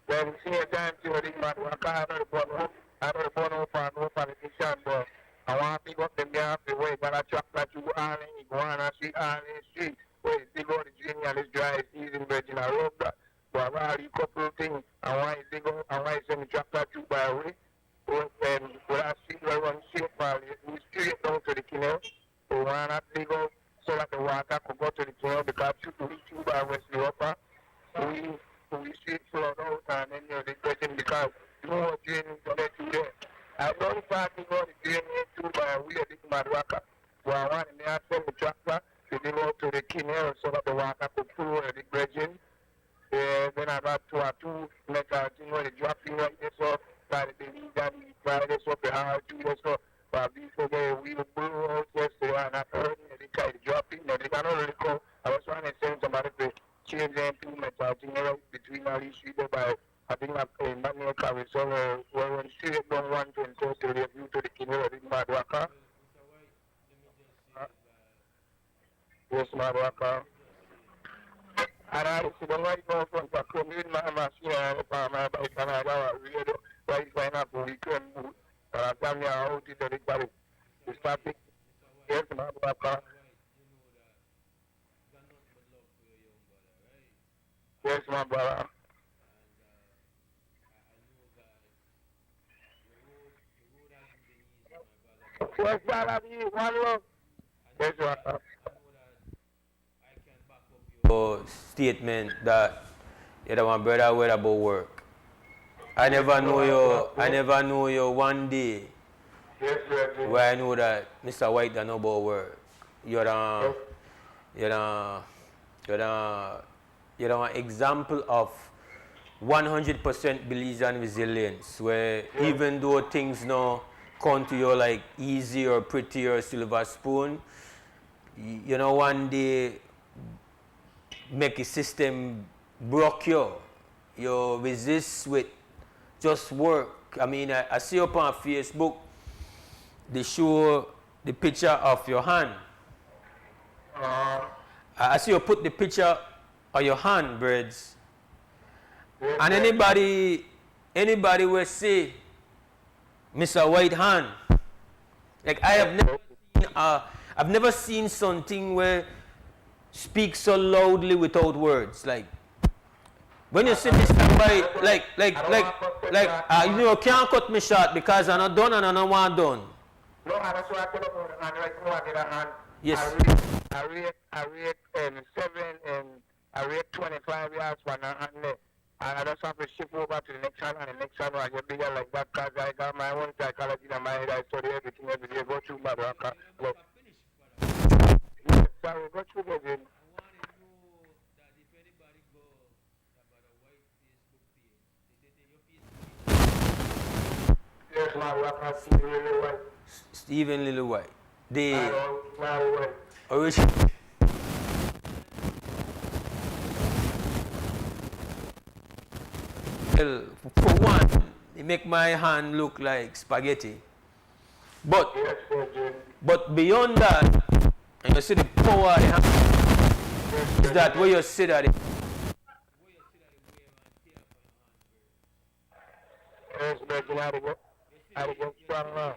Then see a time to the Madaraka, I know the born up and no politician, but I want to pick up them there the way, but I chop that you all in, go on and see all in the street. Where you dig out the drain and it's dry, it's easy, but you know, road that. But I want a couple of things. I want to dig out, I want to send me chop that you by way. When I see the run straight, we straight down to the canal. So why not dig out so that the water could go to the canal because you to reach you by West Europa. We straight flood out and then you're the question because no drain to let you there. I don't pass to go to the drain too by way of this Madaraka. So I want to send the tractor to dig out to the canal so that the water could flow the bridging. Then I got two meters, you know, the dropping right there, so by the lead and by this up the hard to this so but before we will blow out yesterday and I heard the guy dropping, they can already go. I was trying to send somebody to change them 2 meters, you know, between all these streets by I think I'm manual carry, so when straight down one to and go to the view to the Kinero, the Madaraka. Yes, Madaraka. And I see the right now from the community, my machine, and my bike, and I got a radio, right sign up, we can move. I tell me how to do it, but it's starting. Yes, Madaraka. Yes, my brother. Yes, brother, one love. Yes, brother. Your statement that you're the one brother word about work. I never know you one day Yes, brother. where I know that Mr. White don't know about work. You're an example of 100% beliefs and resilience where even though things now come to you like easy or pretty or silver spoon, you know one day make a system broke you. You resist with just work. I mean, I see up on Facebook, they show the picture of your hand. I see you put the picture of your hand, birds. And anybody will say, Mr. White Hand. Like I've never seen something where speak so loudly without words. Like when you see Mr. White, you can't cut me short because I'm not done and I don't want done. No, that's why I put up on the hand right now. I get a hand. Yes. I read 7 and I read 25 yards for the hand there. And I just have to shift over to the next one and the next one I get bigger like that because I got my own psychology in my head. I study everything every day. Go through my rocker. Yes, sorry, go through again. Yes, my rocker, Stephen Lily White. Stephen Lily White. The My White. original. Well, for one, it make my hand look like spaghetti. But beyond that, and you see the power of the hand, is that where you see that Yes, but you how to get strong now.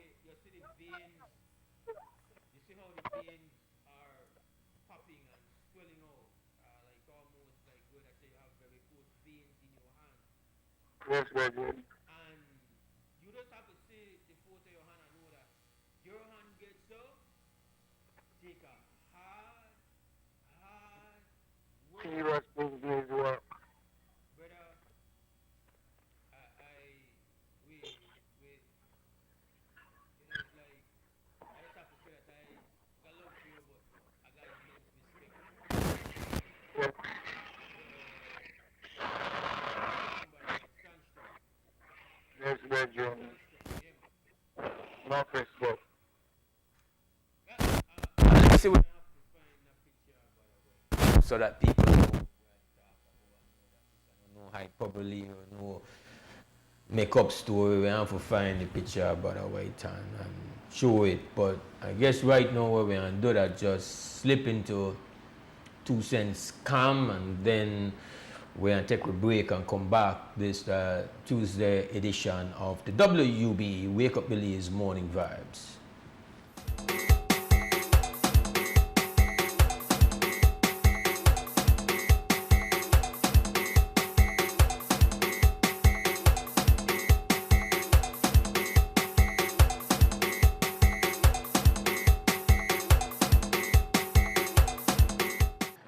Yes, very good. And you just have to see the photo of your hand and know that your hand gets up, take a hard work. Serious business work. Brother, we, you know, it's like, I just have to say that I got love for you, but I got immense respect. Yes. No, Chris, go. Let's see what so that people know hyperbole or no make up story. We have to find the picture about a white tan and show it. But I guess right now what we're gonna do that just slip into 2 cents calm, and then we're gonna take a break and come back this Tuesday edition of the WUB Wake Up Belize Morning Vibes.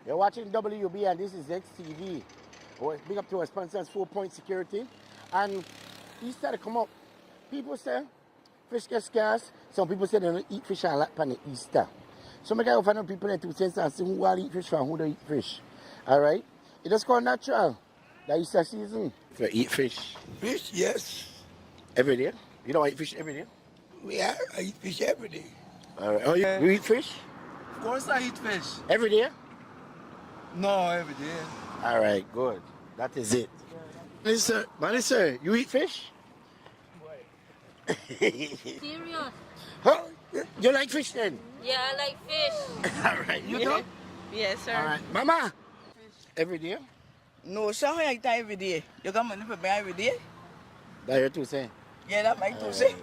You're watching WB and this is XTV. Big up to our sponsors, 4 Point Security. And Easter to come up, people say fish gets scarce. Some people say they don't eat fish a lot on the Easter. So I gotta find out people in 2 cents and see who will eat fish and who don't eat fish. Alright? It just called natural. The Easter season. If you eat fish. Fish, yes. Every day? You don't eat fish every day? Yeah, I eat fish every day. Alright. Oh, you eat fish? Of course I eat fish. Every day? No, every day. Alright, good. That is it. Minister, you eat fish? Serious? Huh? You like fish then? Yeah, I like fish. Alright, you do? Yes, sir. Alright. Mama? Every day? No, so I eat every day. You got money for me every day? That's your 2 cents? Yeah, that's my 2 cents.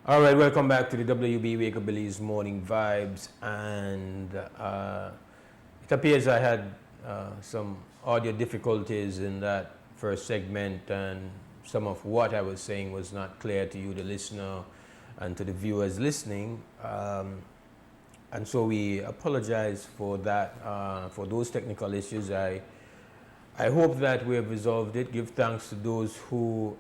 All right, welcome back to the WB Wake Up Billy's Morning Vibes. And it appears I had some audio difficulties in that first segment, and some of what I was saying was not clear to you, the listener, and to the viewers listening. And so we apologize for that, for those technical issues. I hope that we have resolved it. Give thanks to those who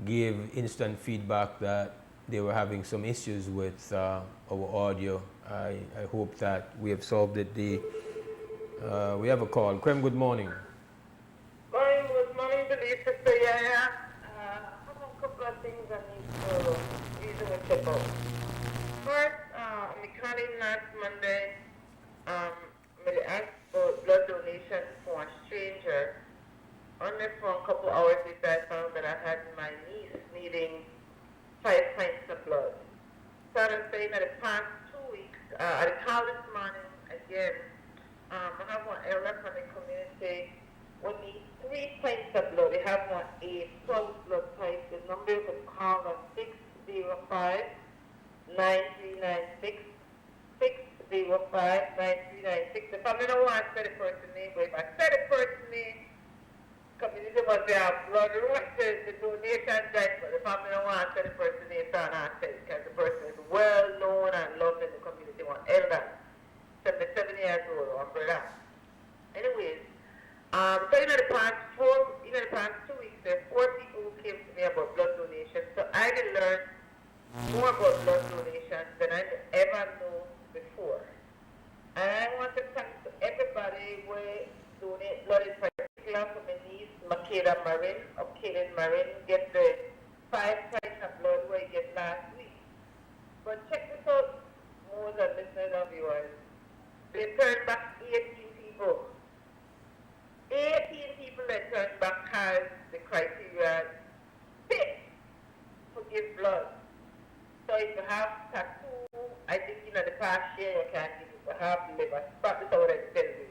gave instant feedback that they were having some issues with our audio. I hope that we have solved it. We have a call. Krem, good morning. Good morning, Believe Sister Yaya. I have a couple of things I need to reason with you about. First, I'm calling last Monday. I asked for blood donation for a stranger. Only for a couple hours later, I found that I had my niece needing 5 pints of blood. So I was saying that the past 2 weeks, I called this morning again. I have one elder from the community who needs 3 pints of blood. They have one A plus blood type. The number you can call on 605-9396. 605-9396. The family don't want to say the person's name, but if I say the person's name, community must be our blood the donation drive, but the family don't want to say the person's name, so I'm not saying, because the person is well known and loved in the community. One elder, 77 years old, one brother. Anyways, so in the past 2 weeks, there are 4 people who came to me about blood donation. So I did learn more about blood donation than I ever knew before. And I want to thank everybody who donate blood in particular for my niece, Makeda Marin, of Kaden Marin, get the 5 pints of blood where he get last week. But check this out, more than listeners and viewers. They turned back 18 people. 18 people that turned back has the criteria fit to give blood. So if you have tattoo, I think in the past year you can give it. If you have liver spot, that's what I tell you.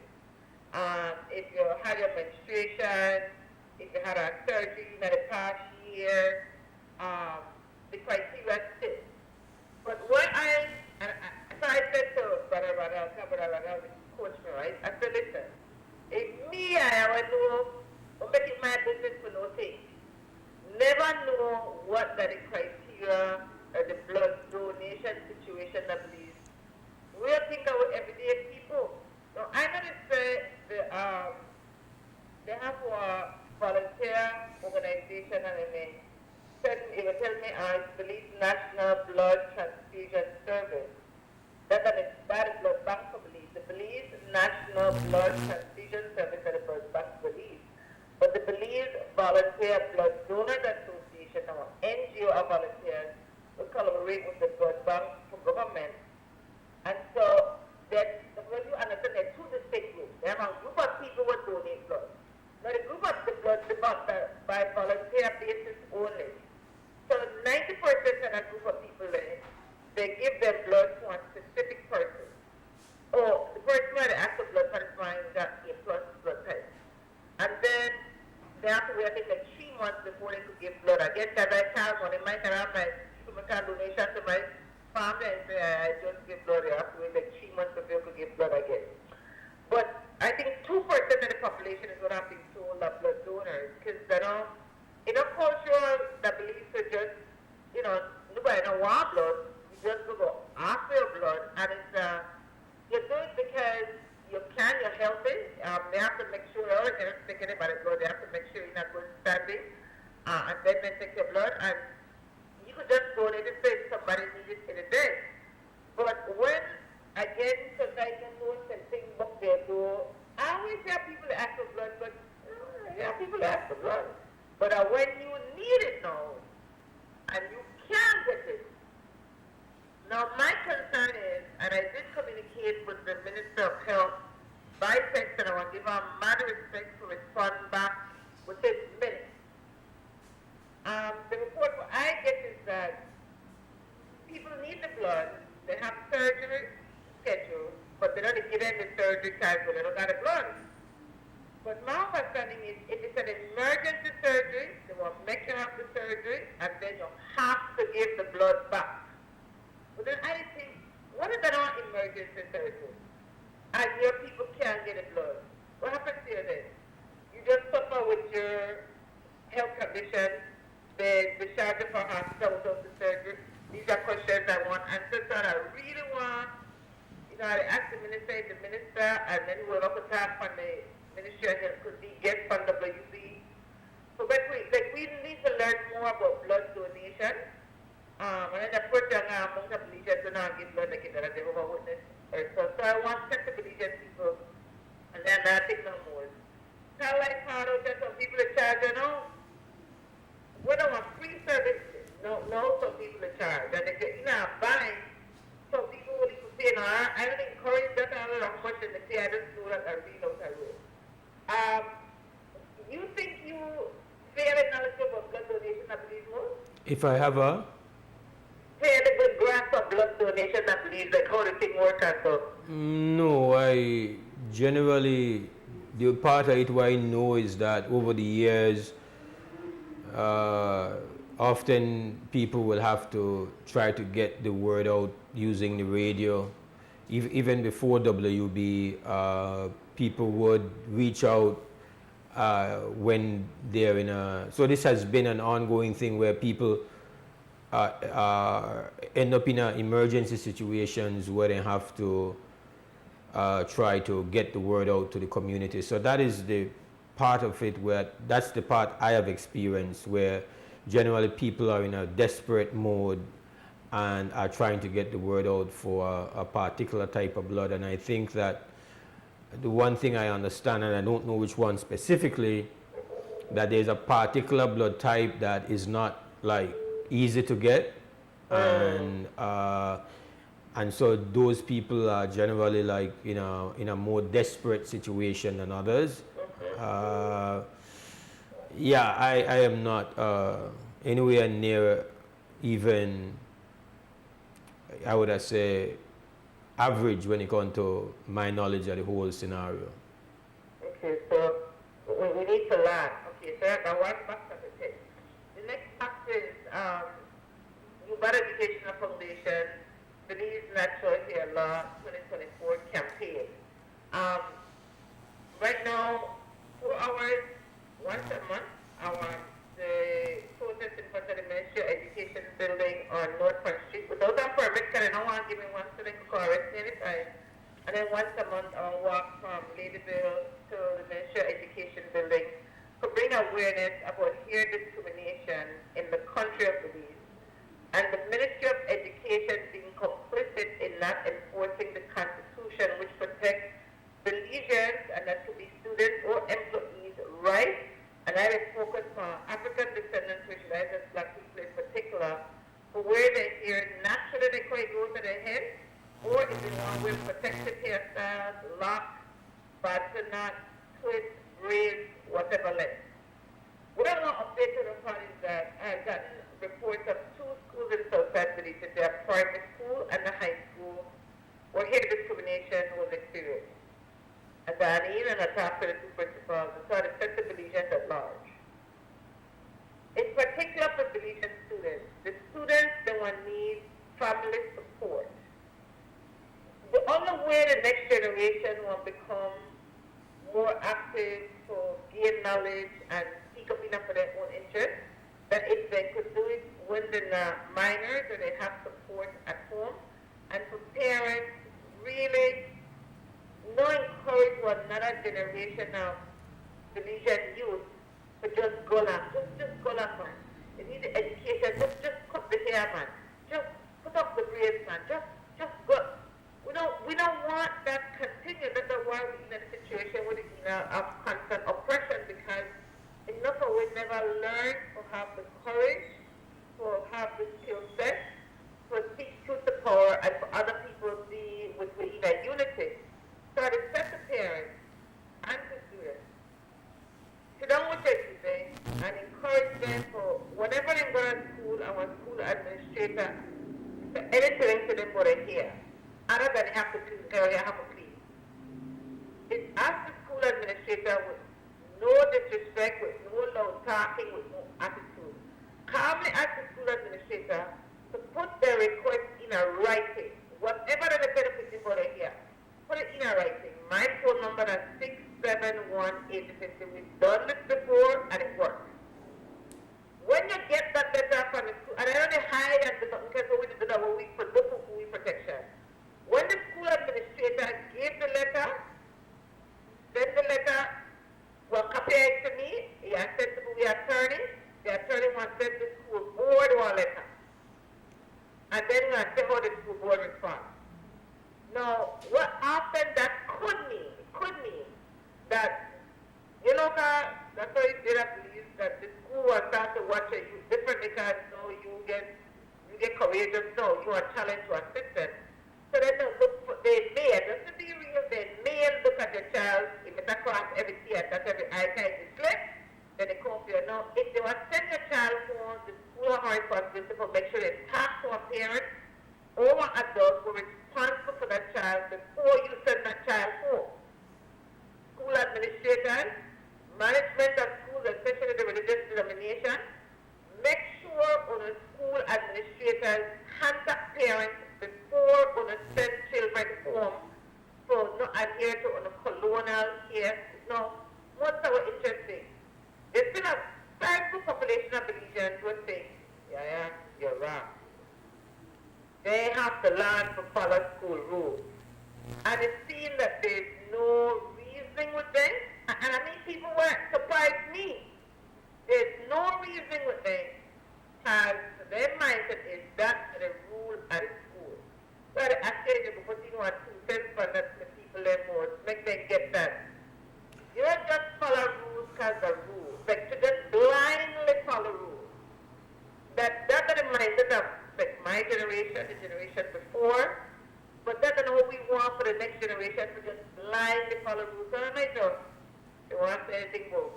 If you had your menstruation, if you had a surgery in the past year, the criteria fit. But what so I said to Brother coach me, right? I said, listen, if me, I would know, I'm making my business for no thing. Never know what that the criteria or the blood donation situation that is. We'll think about everyday people. So I noticed that they have a volunteer organization and they will tell me I believe National Blood Transfusion Service. That is blood bank for Belize. The Belize National Blood Transfusion Service and the blood bank for Belize. But the Belize Volunteer Blood Donors Association, our NGO of volunteers, will collaborate with the blood bank for government. And so that when you understand there are 2 distinct groups. There are a group of people who donate blood. Now the group of the blood developed by volunteer basis only. So 90% of that group of people there, they give their blood to a specific person. Or the person who had the actual blood satisfying that A plus blood type. And then they have to wait, I think, like 3 months before they could give blood. I guess that I tell one, they might have my donation to my family and say, I just give blood. They have to wait like 3 months before you could give blood again. But I think 2% of the population is what I'm being told are blood donors. Because, in a culture that believes to just, nobody don't want blood, you just go after your blood. And it's, you do it because you're healthy. They have to make sure, they don't take anybody's blood, they have to make sure you're not good standing. And then they take your blood. And you could just donate it if somebody needs it in a day. But when I get into notes and things up there, I always hear people ask for blood, but people ask for blood. But when you need it now, and you can get it, now my concern is, and I did communicate with the Minister of Health by text, and I want to give her mad respect for responding back within minutes. The report I get is that people need the blood, they have surgery scheduled, but they don't give them the surgery time, so they don't got the blood. But my understanding is, if it's an emergency surgery, they will make you have the surgery, and then you have to give the blood back. But then I think, what if they don't emergency surgery? And your people can't get the blood. What happens to you then? You just suffer with your health condition, they discharge you from hospital without the surgery. These are questions I want answers on. I really want, I ask the minister, and then we'll also talk from the Ministry of Health could be get from WB. So we need to learn more about blood donation. And then the first thing among the Belizeans do not give blood like that they overwitness. So I want to the Belizean people, and then I think no more. Kind of like how some people are charging, we don't want free service. No, some people are charged. And if you're not buying, some people will even pay. Now, I don't encourage that. I don't know how much in the pay. I just know that I read out I will. You think you fairly knowledgeable of blood donation, I believe, Mose? If I have a Fairly good grasp of blood donation, I believe, like how the thing works and so. No, I generally, the part of it what I know is that over the years, often people will have to try to get the word out using the radio. Even before WB, people would reach out when they're in a... So this has been an ongoing thing where people end up in emergency situations where they have to try to get the word out to the community. So that is the part of it where, that's the part I have experienced, where generally people are in a desperate mode and are trying to get the word out for a particular type of blood. And I think that the one thing I understand, and I don't know which one specifically, that there's a particular blood type that is not like easy to get, and so those people are generally like in a more desperate situation than others. Yeah, I am not anywhere near even, I would say, average when it comes to my knowledge of the whole scenario. Okay, so we need to learn. Okay, so I got one factor to take. The next factor is WUB Educational Foundation, Belize Natural Hair Law 2024 campaign. Right now, 4 hours, once a month, the protest in front of the Ministry of Education building on North Front Street. Without that permit, can I don't want to give me one so they can correct me anytime. And then once a month, I'll walk from Ladyville to the Ministry of Education building to bring awareness about hair discrimination in the country of Belize. And the Ministry of Education being complicit in not enforcing the Constitution, which protects Belizeans, and that could be students or employees' rights. And I will focus on African descendants, which lies as black people in particular, who wear their hair naturally, they call it go to their head, or if they want to wear protective hairstyles, locks, button-knot, twists, braids, whatever length. What I want to update to the part is that I've gotten reports of 2 schools in Southside Belize, their private school and the high school, where hair discrimination was experienced. And I need and I talked to the 2 principals and so I set the Belizeans at large. In particular for Belizean students, the students they will need family support. The only way the next generation will become more active to gain knowledge and speak up enough for their own interests, that if they could do it when they're minors or they have support at home, and for parents really not encourage another generation of Belizean youth to just go up, just go up, man. They need the education, just cut the hair, man. Just put up the braids, man. Just go. We don't want that continue. That's why we're in a situation with of constant oppression, because enough of we never learn to have the courage, to have the skill set, to speak truth to power, and for other people to be with inner unity. So I set the parents and the students sit down with them today and encourage them for whenever they go to school, our school administrator, anything to them for their hair, other than have to clean, area have to clean. It's ask the school administrator no disrespect, with no loud talking, with no attitude. Calmly ask the school administrator to put their request in a writing. Whatever the benefit is for here, put it in a writing. My phone number is 671-850. We've done this before and it works. When you get that letter from the school, and I know they hide and the because we did that we for protection. When the school administrator gave the letter, send the letter, well, copy it to me. He has sent to the attorney. The attorney wants to send the school board one letter. And then we have to see how the school board responds. Now, what often that could mean that, you know, that's why you did that, that the school will start to watch you differently because you get courageous now, you are challenged to a system. So then they may, just to be real, they may look at your child, if it's across every tear, that's every eye kind is slip, then they come to you. Now, if they want to send your child home, the school have a responsibility for make sure they talk to a parent or an adult who is responsible for that child before you send that child home. School administrators, management of schools, especially the religious denomination, make sure on the school administrators contact parents before on the send children home for not adhere to on a colonial care. No, what's our interesting? There's been a sizable population of Belizeans who think, yeah, you're wrong. They have to learn to follow school rules. And it seems that there's no reasoning with them. And I mean, people were surprised me. There's no reasoning with them. Because their mindset is that's the rule at the school. Well, I say they will put in 2 cents for that the people there more, make them get that. You don't just follow rules because the rules. Like to just blindly follow rules. That's the mindset of like my generation, the generation before. But that's not what we want for the next generation to just blindly follow rules. So I might know. You want to say anything more?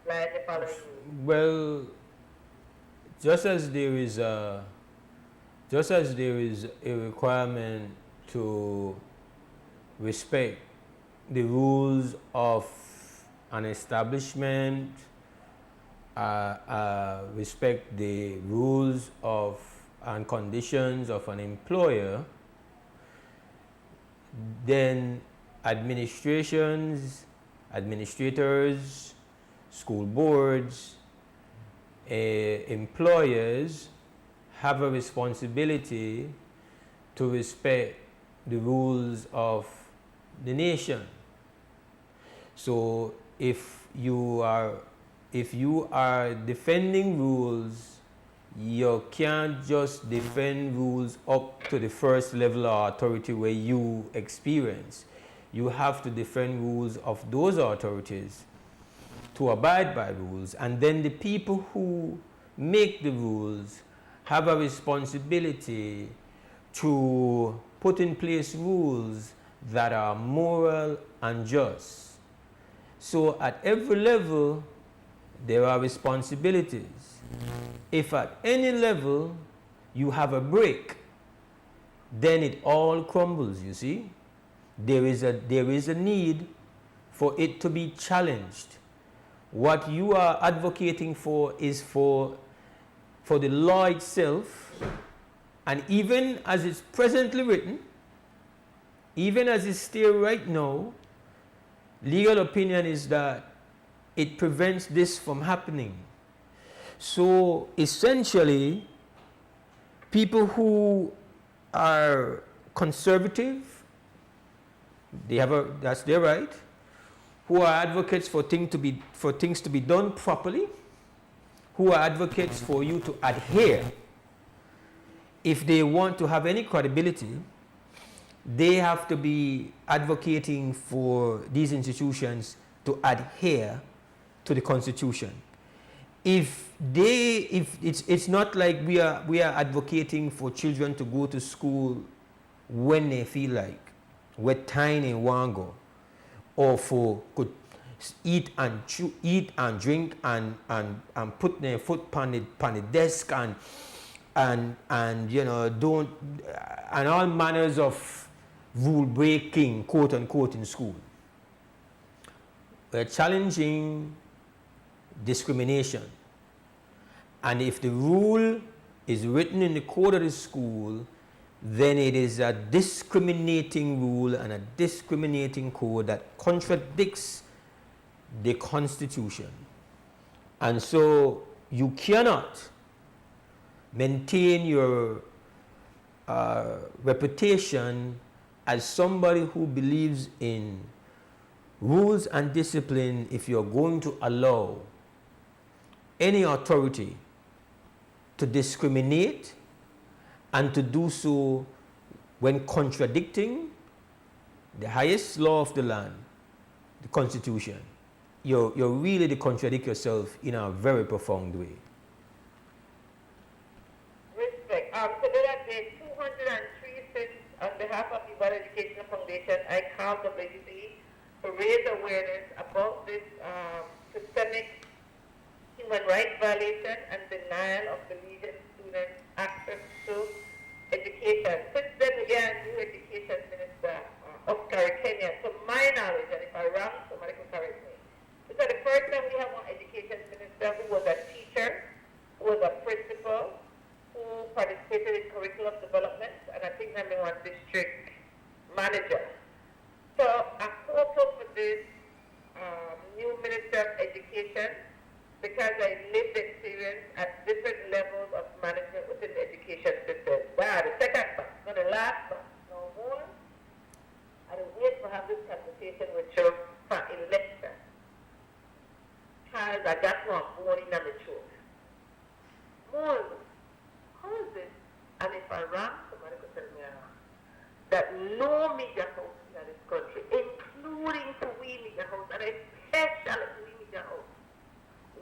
Blindly follow rules. Well, just as there is a requirement to respect the rules of an establishment, respect the rules of and conditions of an employer, then administrators, school boards, employers have a responsibility to respect the rules of the nation. So if you are defending rules, you can't just defend rules up to the first level of authority where you experience. You have to defend rules of those authorities to abide by rules, and then the people who make the rules have a responsibility to put in place rules that are moral and just. So at every level, there are responsibilities. If at any level you have a break, then it all crumbles, you see. There is a need for it to be challenged. What you are advocating for is for the law itself, and even as it's presently written, even as it's still right now, legal opinion is that it prevents this from happening. So essentially, people who are conservative, that's their right, who are advocates for things to be done properly, who are advocates for you to adhere. If they want to have any credibility, they have to be advocating for these institutions to adhere to the Constitution. It's not like we are advocating for children to go to school when they feel like, with time they want to go, or for could eat and drink and put their foot on the desk and you know don't and all manners of rule breaking, quote unquote, in school. we're challenging discrimination. And if the rule is written in the code of the school, then it is a discriminating rule and a discriminating code that contradicts the Constitution. And so you cannot maintain your reputation as somebody who believes in rules and discipline if you're going to allow any authority to discriminate and to do so when contradicting the highest law of the land, the Constitution. You're really to contradict yourself in a very profound way. Respect. Today at day 203 since on behalf of the World Educational Foundation, I called the WC to raise awareness about this systemic human rights violation and denial of Belizean students access to education. Since then, we got a new education minister, Oscar Kenya. To my knowledge, and if I'm wrong, somebody can correct me. This is the first time we have one education minister who was a teacher, who was a principal, who participated in curriculum development, and I think I'm one district manager. So I'm hopeful for this new minister of education, because I lived experience at different levels of management within the education system. Wow, the second one, not the last one, no more. I don't wait to have this conversation with you for election. Because I got one born in the truth. Mose, how is it? And if I wrong, somebody could tell me wrong. That no media house in this country, including to we media house, and especially to we media house,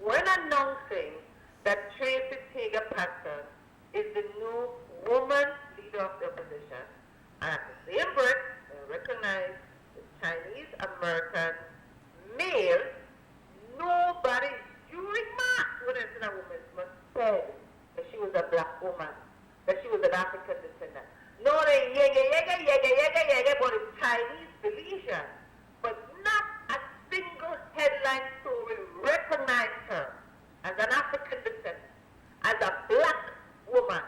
when announcing that Tracy Tager Patton is the new woman leader of the opposition, and at the same breath, they recognize the Chinese American male, nobody during March when it's in a woman's must say that she was a black woman, that she was an African descendant. No, they yega, but it's Chinese Belizean, but not a single headline story recognized her as an African descendant, as a black woman.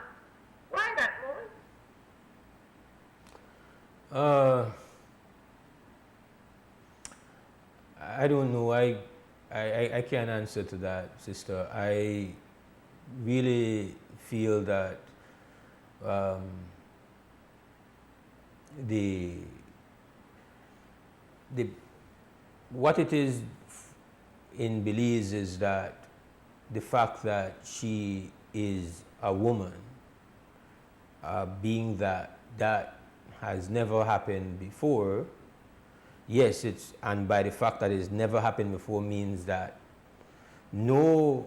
Why not, Mose? I don't know. I can't answer to that, sister. I really feel that what it is in Belize is that the fact that she is a woman, being that has never happened before. Yes, and by the fact that it's never happened before means that a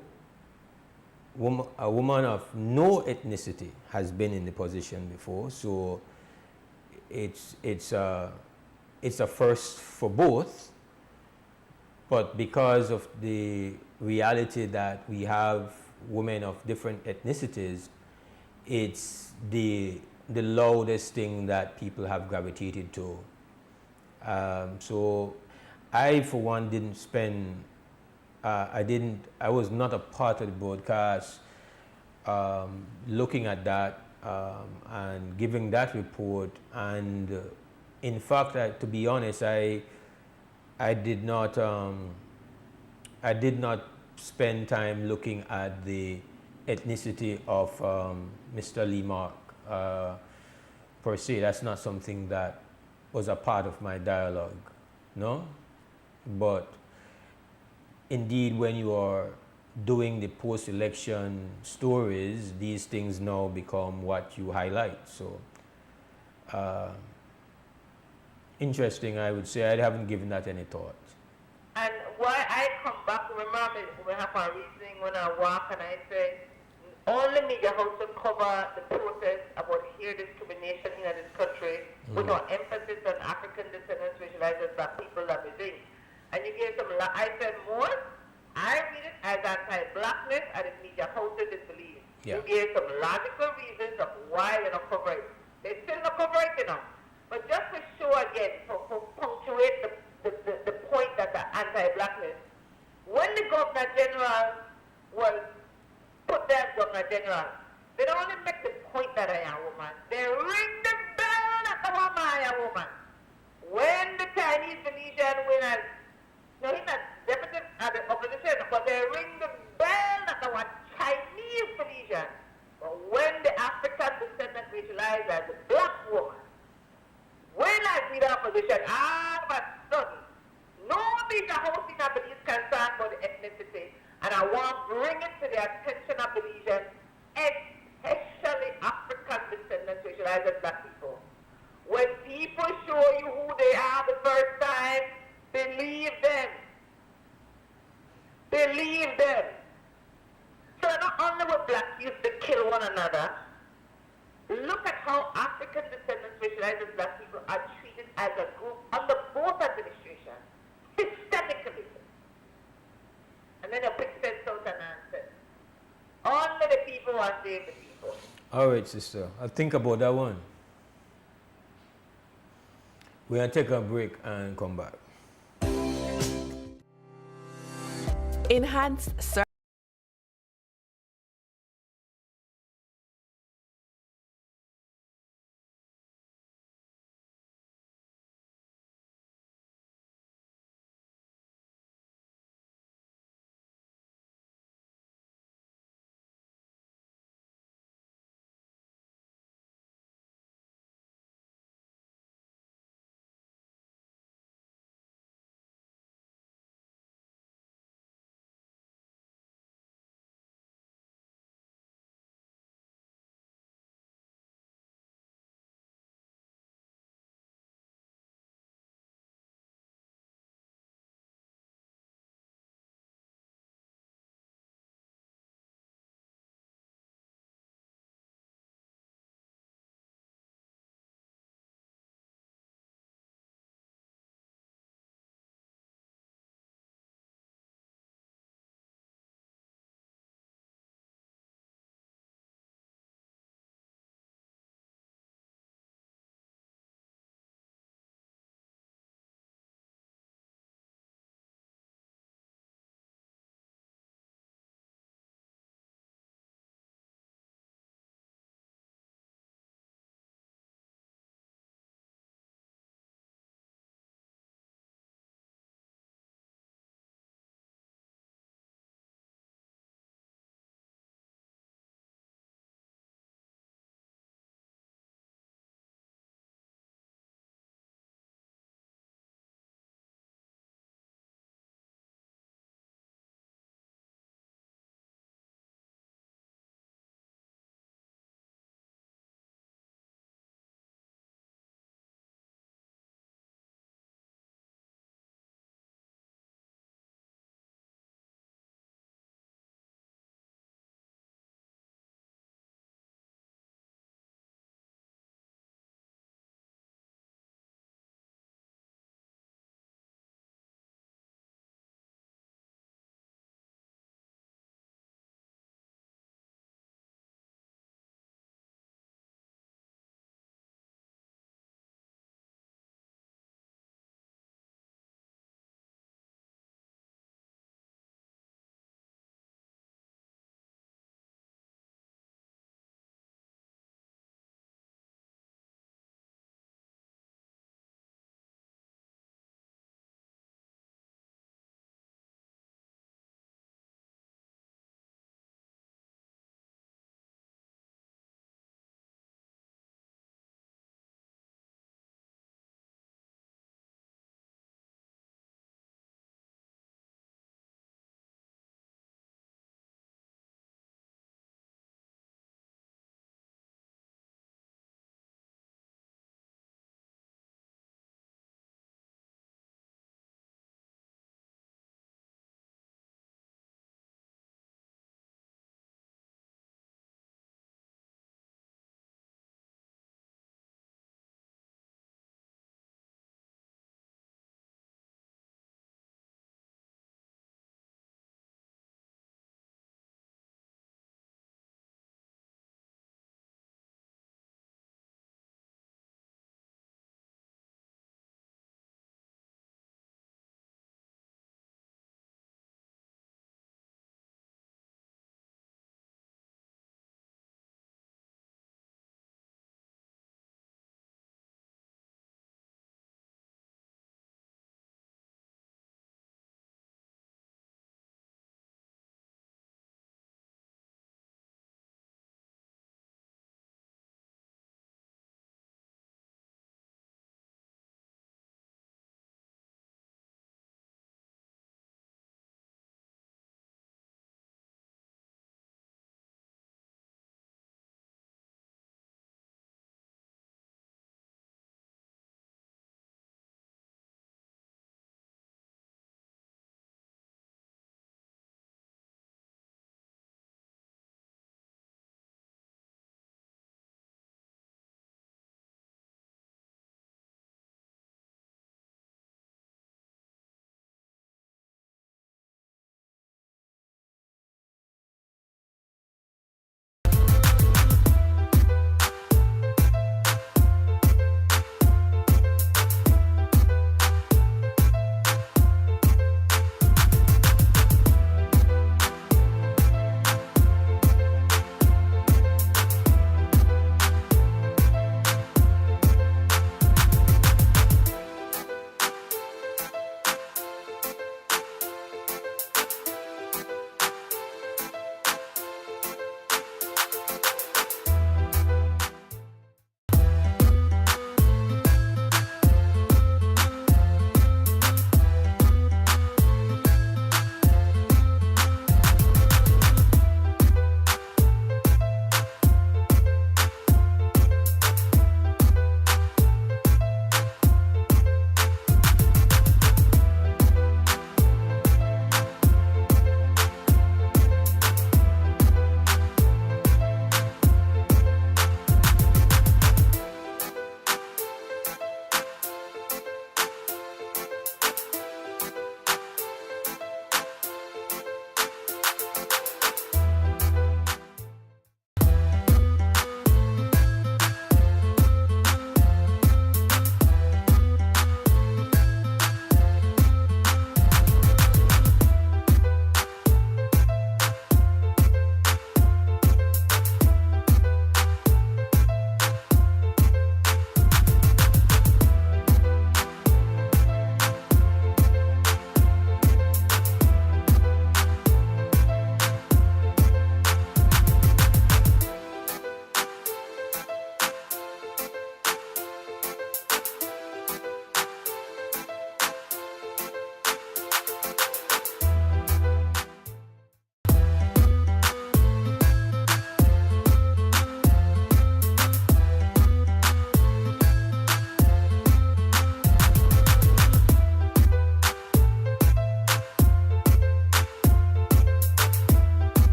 woman of no ethnicity has been in the position before. So it's a first for both. But because of the reality that we have women of different ethnicities, it's the loudest thing that people have gravitated to. So I, for one, didn't spend, I was not a part of the broadcast looking at that and giving that report. And in fact, to be honest, I did not spend time looking at the ethnicity of Mr. Lee Mark per se. That's not something that was a part of my dialogue, no? But indeed, when you are doing the post-election stories, these things now become what you highlight. So, interesting, I would say. I haven't given that any thought. And why I come back, remember we have our reasoning when I walk and I say, only media house to cover the process about hair discrimination in this country with our emphasis on African descendants, racialized black people that we think. And you gave some, I said more, I read it as anti-blackness and the media houses disbelief. Yeah. You gave some logical reasons of why they're not covering it. They still not covering it now. But just to show again, to punctuate the point that the anti-black Governor General will put there as Governor General. They don't only make the point that I am a woman. They ring the bell that the woman I am a woman. When the Chinese Venetian winners, no, he's not deputy at the opposition, but they ring the bell that the one Chinese Venetian. But when the African descendant racialized as a black woman, when I be the opposition, all of a sudden, no bigger house in Belize concerned for the ethnicity, and I want to bring it to the attention of Belizeans, especially African descendants racialized as black people. When people show you who they are the first time, believe them. Believe them. So not only were blacks used to kill one another, look at how African descendants racialized as black people are treated as a group under both administrations, systemically. And then a big sense out and answer. Only the people are saving the people. All right, sister. I'll think about that one. We're going to take a break and come back. Enhanced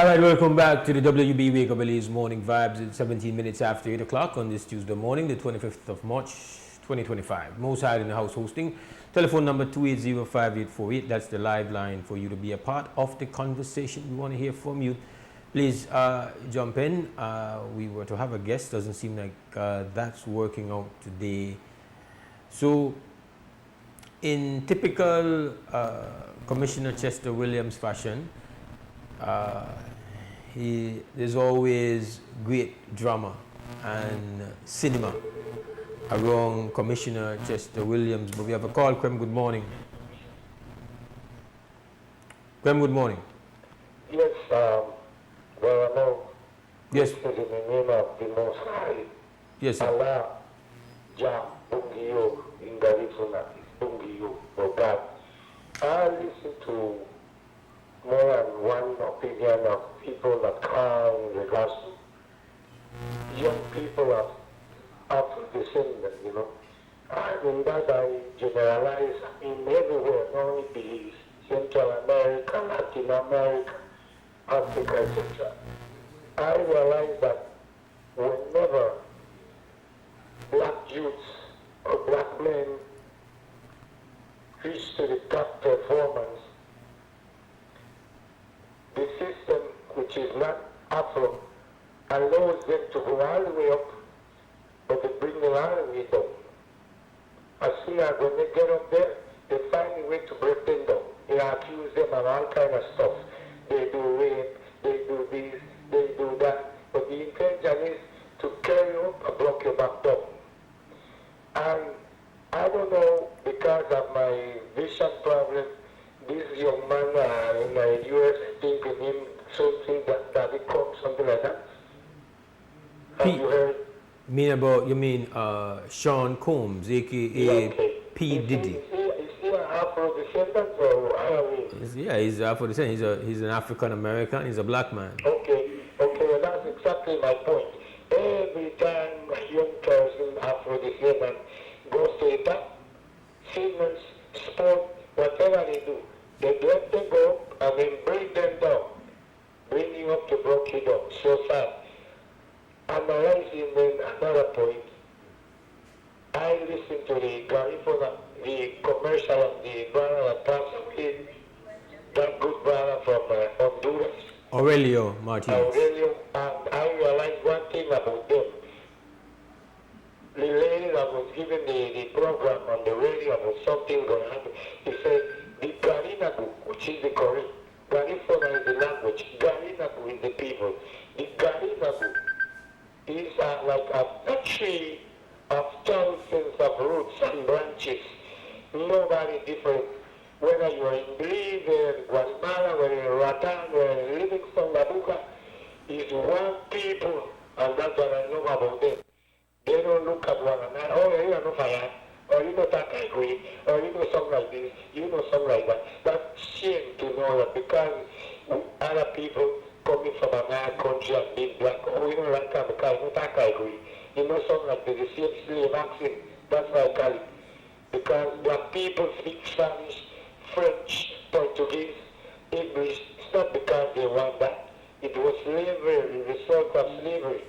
All right, welcome back to the WB Wake Up Belize Morning Vibes. It's 17 minutes after 8 o'clock on this Tuesday morning, the 25th of March, 2025. Mose Hyde in the house hosting. Telephone number 280-5848. That's the live line for you to be a part of the conversation. We want to hear from you. Please jump in. We were to have a guest. Doesn't seem like that's working out today. So, in typical Commissioner Chester Williams fashion, there's always great drama and cinema around Commissioner Chester Williams. But we have a call. Krem, good morning. Krem, good morning. Yes, well, I know. Yes. This is in the name of the Most High. Yes, sir. Allah, Jah, Bungiyo, in Garifuna, Bungiyo, or God. I listen to more than one opinion of people that come in regards to young people of Afro-descendant, you know. And in that I generalize in everywhere, not only Belize, Central America, Latin America, Africa, etc. I realize that whenever black youths or black men reach to the top performance, the system, which is not Afro, allows them to go all the way up, but they bring them all the way down. As soon as when they get up there, they find a way to break them down. They accuse them of all kind of stuff. They do rape, they do this, they do that. But the intention is to carry you up and block your back down. And I don't know, because of my vision problem, this young man in the US thinking him something that it comes, something like that. Have you heard? You mean Sean Combs, aka P. Diddy? Is he an Afro-descendant or Arabic? Yeah, he's Afro-descendant. He's an African American. He's a black man. Okay, well that's exactly my point. Every time a young person, Afro-descendant, goes to the top, fitness, sport, whatever they do, they let them go and then bring them down, bring you up to block you down. So sad. Analyzing then another point, I listened to the Garifuna, the commercial of the brother that passed away, that good brother from Honduras. Aurelio Martinez. Aurelio, and I realized one thing about them. The lady that was giving the program on the radio about something going to happen, he said, the Garinagu, which is the correct, Garifuna is the language, Garinagu is the people. The Garinagu is like a tree of thousands of roots and branches. Nobody different. Whether you are in Belize, Guatemala, whether you're in Ratan, whether you're in Livingston, Labuca, is one people, and that's what I know about them. They don't look at one another. Oh, you know fire, or you know that I agree, or you know something like this, you know something like that. That's shame to know that because other people coming from another country and being black, oh, you know like that because you know that I agree. You know something like this, the same slave accent. That's what I call it. Because black people speak Spanish, French, Portuguese, English. It's not because they want that. It was slavery, the result of slavery.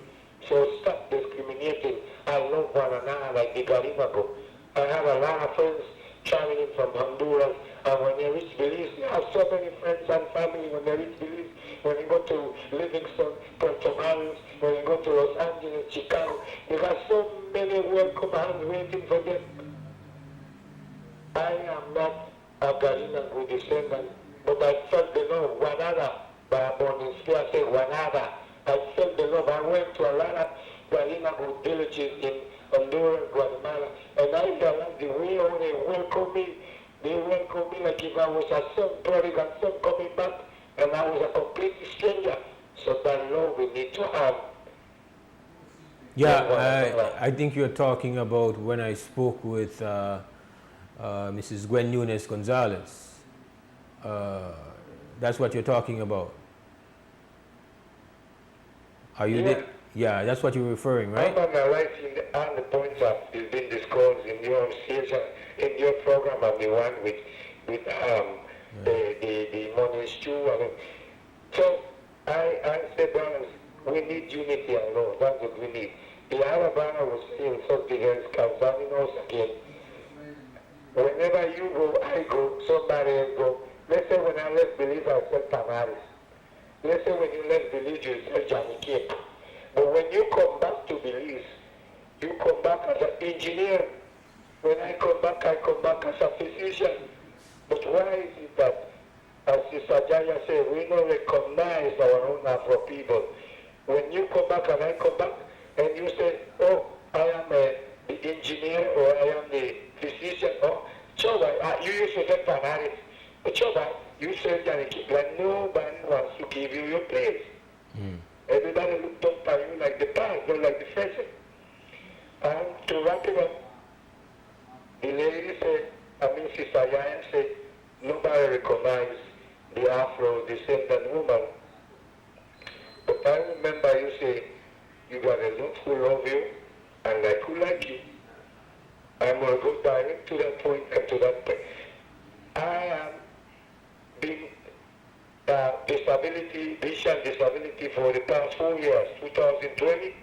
So stop discriminating. I love one another like the Garimago. I have a lot of friends traveling from Honduras, and when they reach Belize, I have so many friends and family when they reach Belize. When you go to Livingston, Puerto Vallarta, when you go to Los Angeles, Chicago, they got so many welcome hands waiting for them. I am not a Garinagu descendant, but I felt the love, Wanada, by Bonisky, I say Wanada. I felt the love. I went to a lot of Garinagu villages in Honduras, Guatemala, and I realized the way how they welcome me. They welcome me like if I was a son, prodigal son coming back, and I was a complete stranger. So that love we need to have. Yeah, I think you're talking about when I spoke with Mrs. Gwen Nunes Gonzalez. That's what you're talking about. Are you there? Yeah, that's what you're referring, right? I'm analyzing all the points that have been discussed in your station, in your program, and the one with the money stew. So I the Alabama was saying something else concerning us again. Whenever you go, I go, somebody else go. Let's say when I left Belize, I said Tamaris. Let's say when you left Belize, you said Johnny Cape. But when you come back to Belize, you come back as an engineer. When I come back as a physician. But why is it that, as Sister Jaya said, we don't recognize our own Afro people? When you come back and I come back, and you say, oh, I am the engineer or I am the physician, oh, Choba, you used to say Panaris. But Choba, you said like nobody wants to give you your place. Everybody looked up at you like the past, not like the present. And to wrap it up, the lady said, Sister Yaya said, nobody recognizes the Afro-descendant woman. But I remember you say, you got a lot who love you and like who like you. I'm going to go direct to that point and to that point. I am being vision disability for the past 4 years, 2020,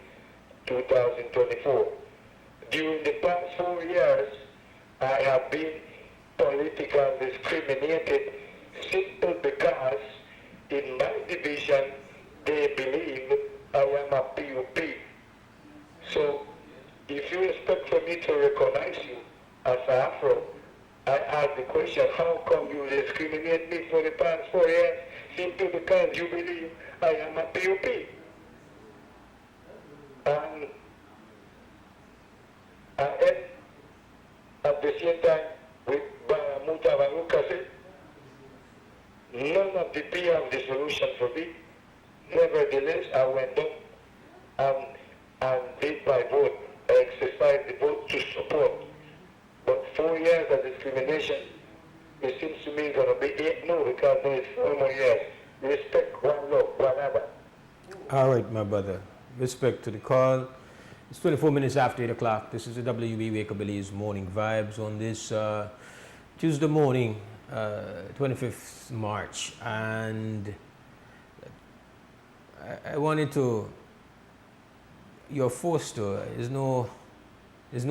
2024. During the past 4 years, I have been politically discriminated simply because in my division they believe I am a PUP. So if you expect for me to recognize you as Afro, I ask the question, how come you discriminate me for the past 4 years simply because you believe I am a PUP? And at the same time, with Muta Baruka said, none of the P have the solution for me. Nevertheless, I went up and did my vote. I exercised the vote to support. But 4 years of discrimination, it seems to me going to be 8 no, because there is 4 more years. Respect, one love, one other. All right, my brother. Respect to the call. It's 24 minutes after 8 o'clock. This is the WB Wake Up Belize Morning Vibes on this Tuesday morning, 25th March. And I wanted to, you're forced to, there's no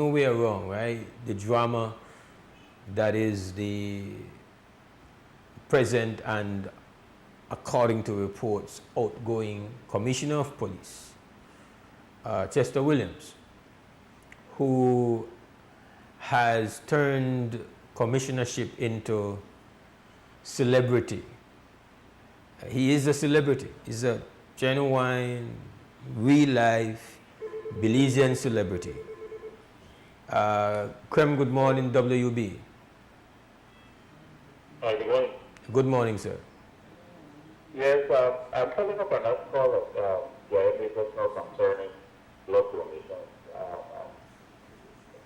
way around, right? The drama that is the present and, according to reports, outgoing Commissioner of Police, Chester Williams, who has turned commissionership into celebrity. He is a celebrity. He's a genuine, real-life Belizean celebrity. Krem, good morning, WB. Hi, good morning. Good morning, sir. Yes, I'm following up on that call of the IMA personnel concerning blood donation.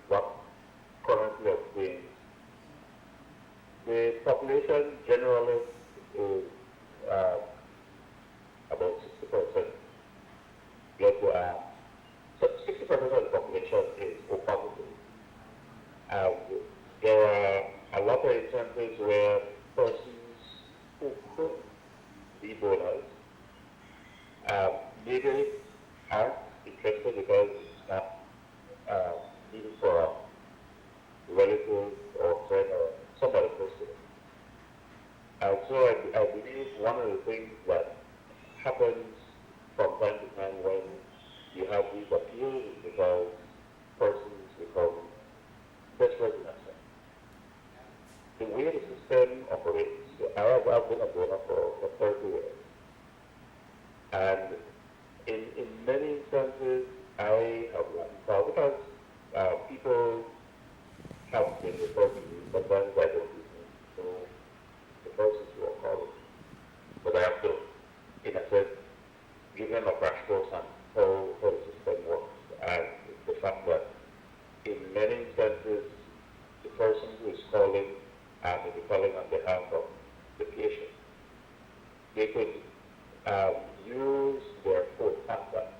What currently is being, the population generally is about 60% blood so 60% of the population is O positive. There are a lot of instances where persons who could be donors maybe aren't interested because it's not needed for a relative or friend or somebody close to them. So I believe one of the things that happens from time to time when you have these appeals is because persons become desperate in that sense. The way the system operates, I've been a donor for 30 years. And in many instances, I have gotten because people have been referred to me, sometimes I don't listen to the persons who are calling. But I have to, in a sense, give them a crash course on how the system works. And the fact that in many instances, the person who is calling and will be calling on behalf of the patient, they could use their phone contact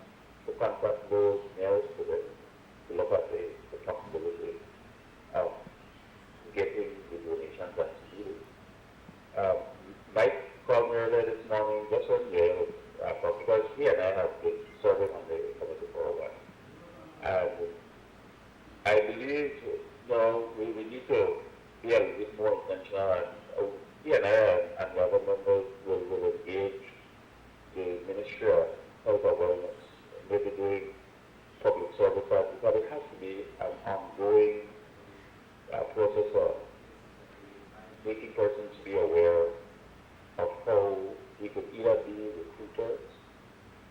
to contact those nearest to them to look at the possibility of getting the donations that's needed. Mike called me earlier this morning just on because he and I have been serving on the committee for a while. because it has to be an ongoing process of making persons be aware of how we could either be recruiters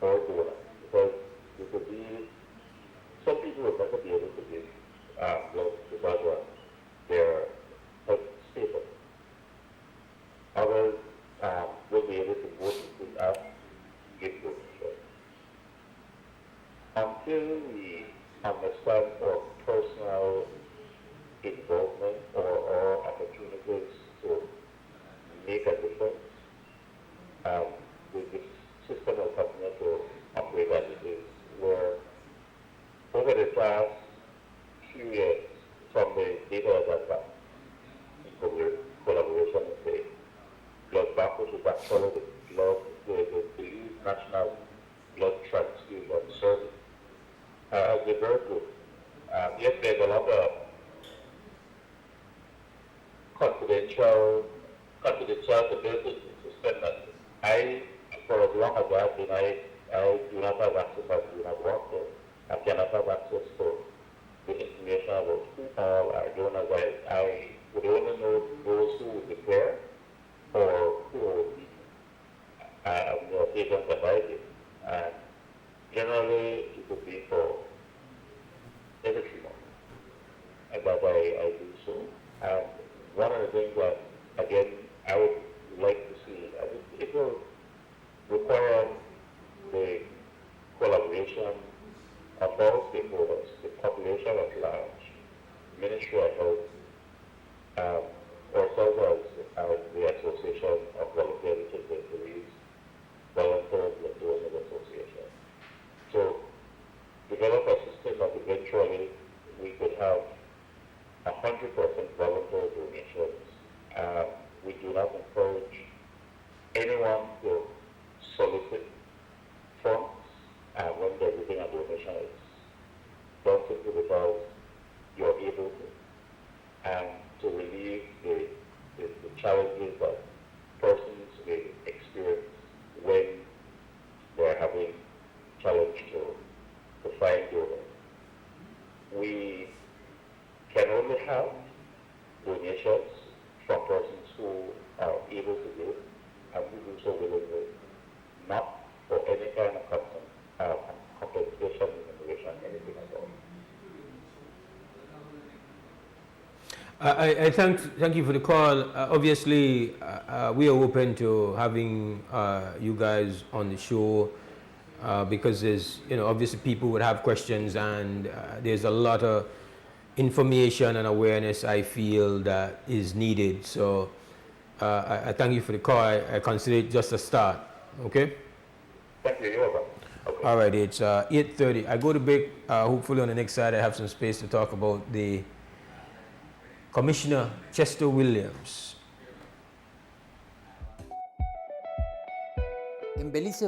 or donors. Because we could be, some people will never be able to give blood because of their health status. Others will be able to vote with us, give donation. Until we understand our personal involvement or opportunities to make a difference, the system will continue to operate as it is, where over the past few years, from the data that got in collaboration with the blood bank, which is actually the National Blood Transfusion Service, has been very good. Yes, there's a lot of confidentiality system that for as long as I've been, I do not have access, I do not work there. I cannot have access to the information about who all are donors. I would only know those who would declare or who would be the agents that I give. And generally, it would be for every 3 months. And that I do so. And one of the things that, again, I would like to see, it will require the collaboration of all stakeholders, the population at large, Ministry of Health, ourselves as the Association of Volunteers and Police, Volunteers and Donors Association. So, develop a system that eventually we could have 100% voluntary donations. We do not encourage anyone to solicit funds when they're giving a donation. It's done simply because you're able to, and to relieve the challenges that persons may experience when they're having challenge to find donors. We can only have donations from persons who are able to give and who do so willingly, not for any kind of compensation, remuneration, anything at all. I thank you for the call. Obviously, we are open to having you guys on the show because there's, obviously people would have questions, and there's a lot of information and awareness I feel that is needed. So I thank you for the call. I consider it just a start. Okay? Thank you. You're welcome. Okay. All right, it's 8:30. I go to break. Hopefully on the next side I have some space to talk about the Commissioner Chester Williams. En Belice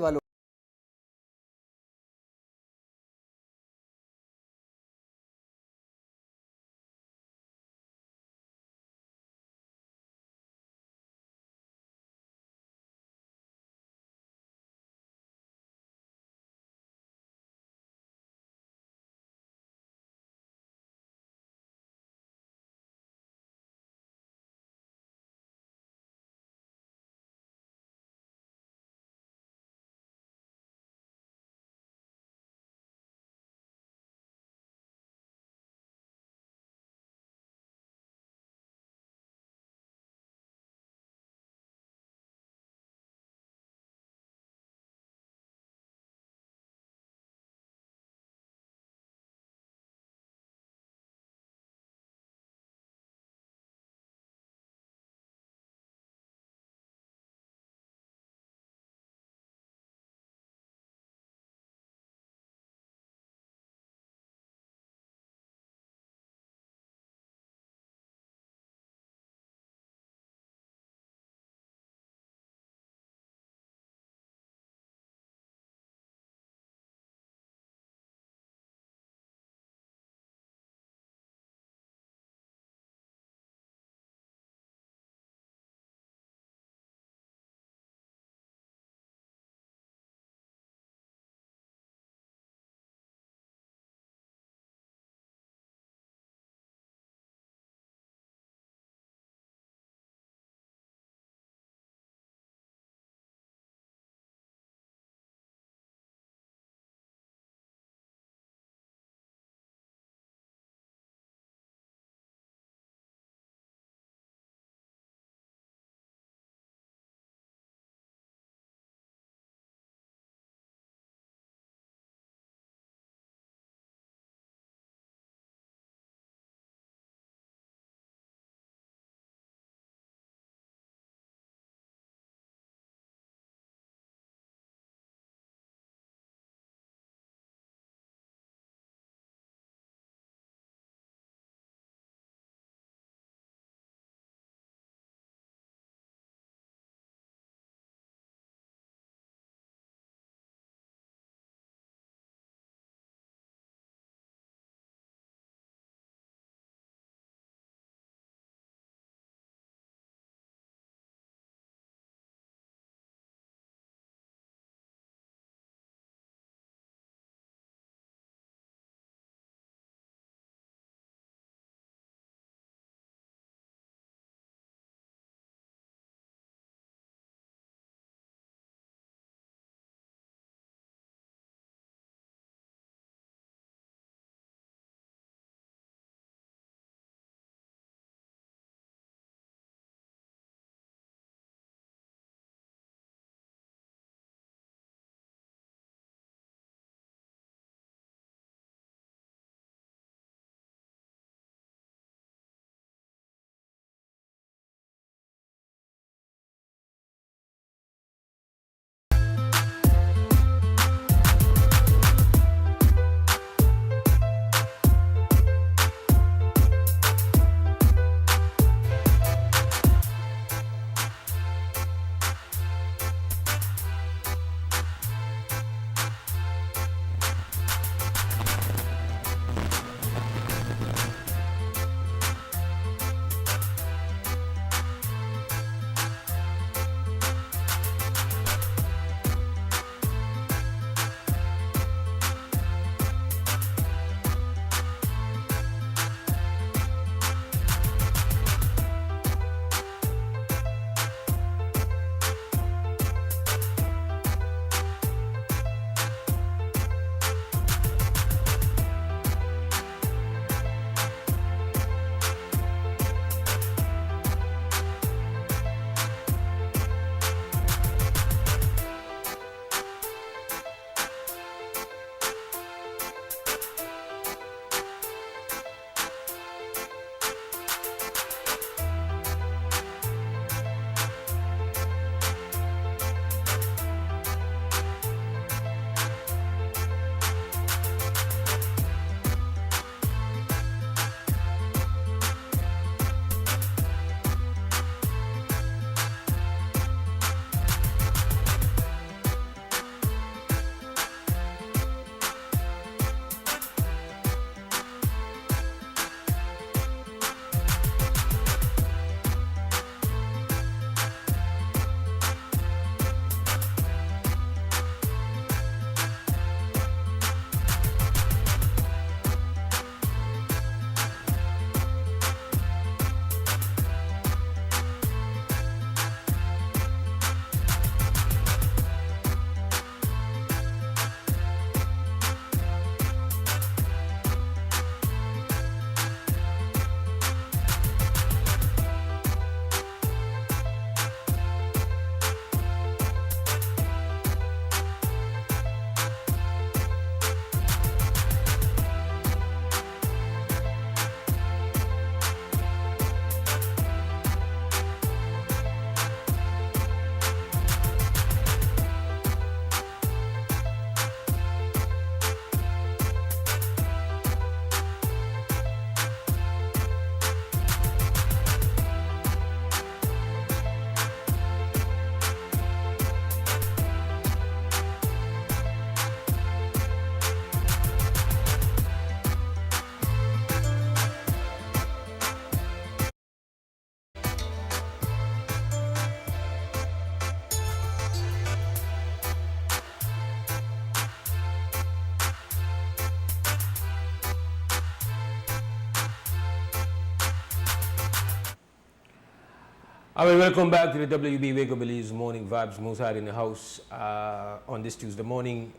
All right, welcome back to the WB Wake Up Belize Morning Vibes. Mose Hyde in the house on this Tuesday morning.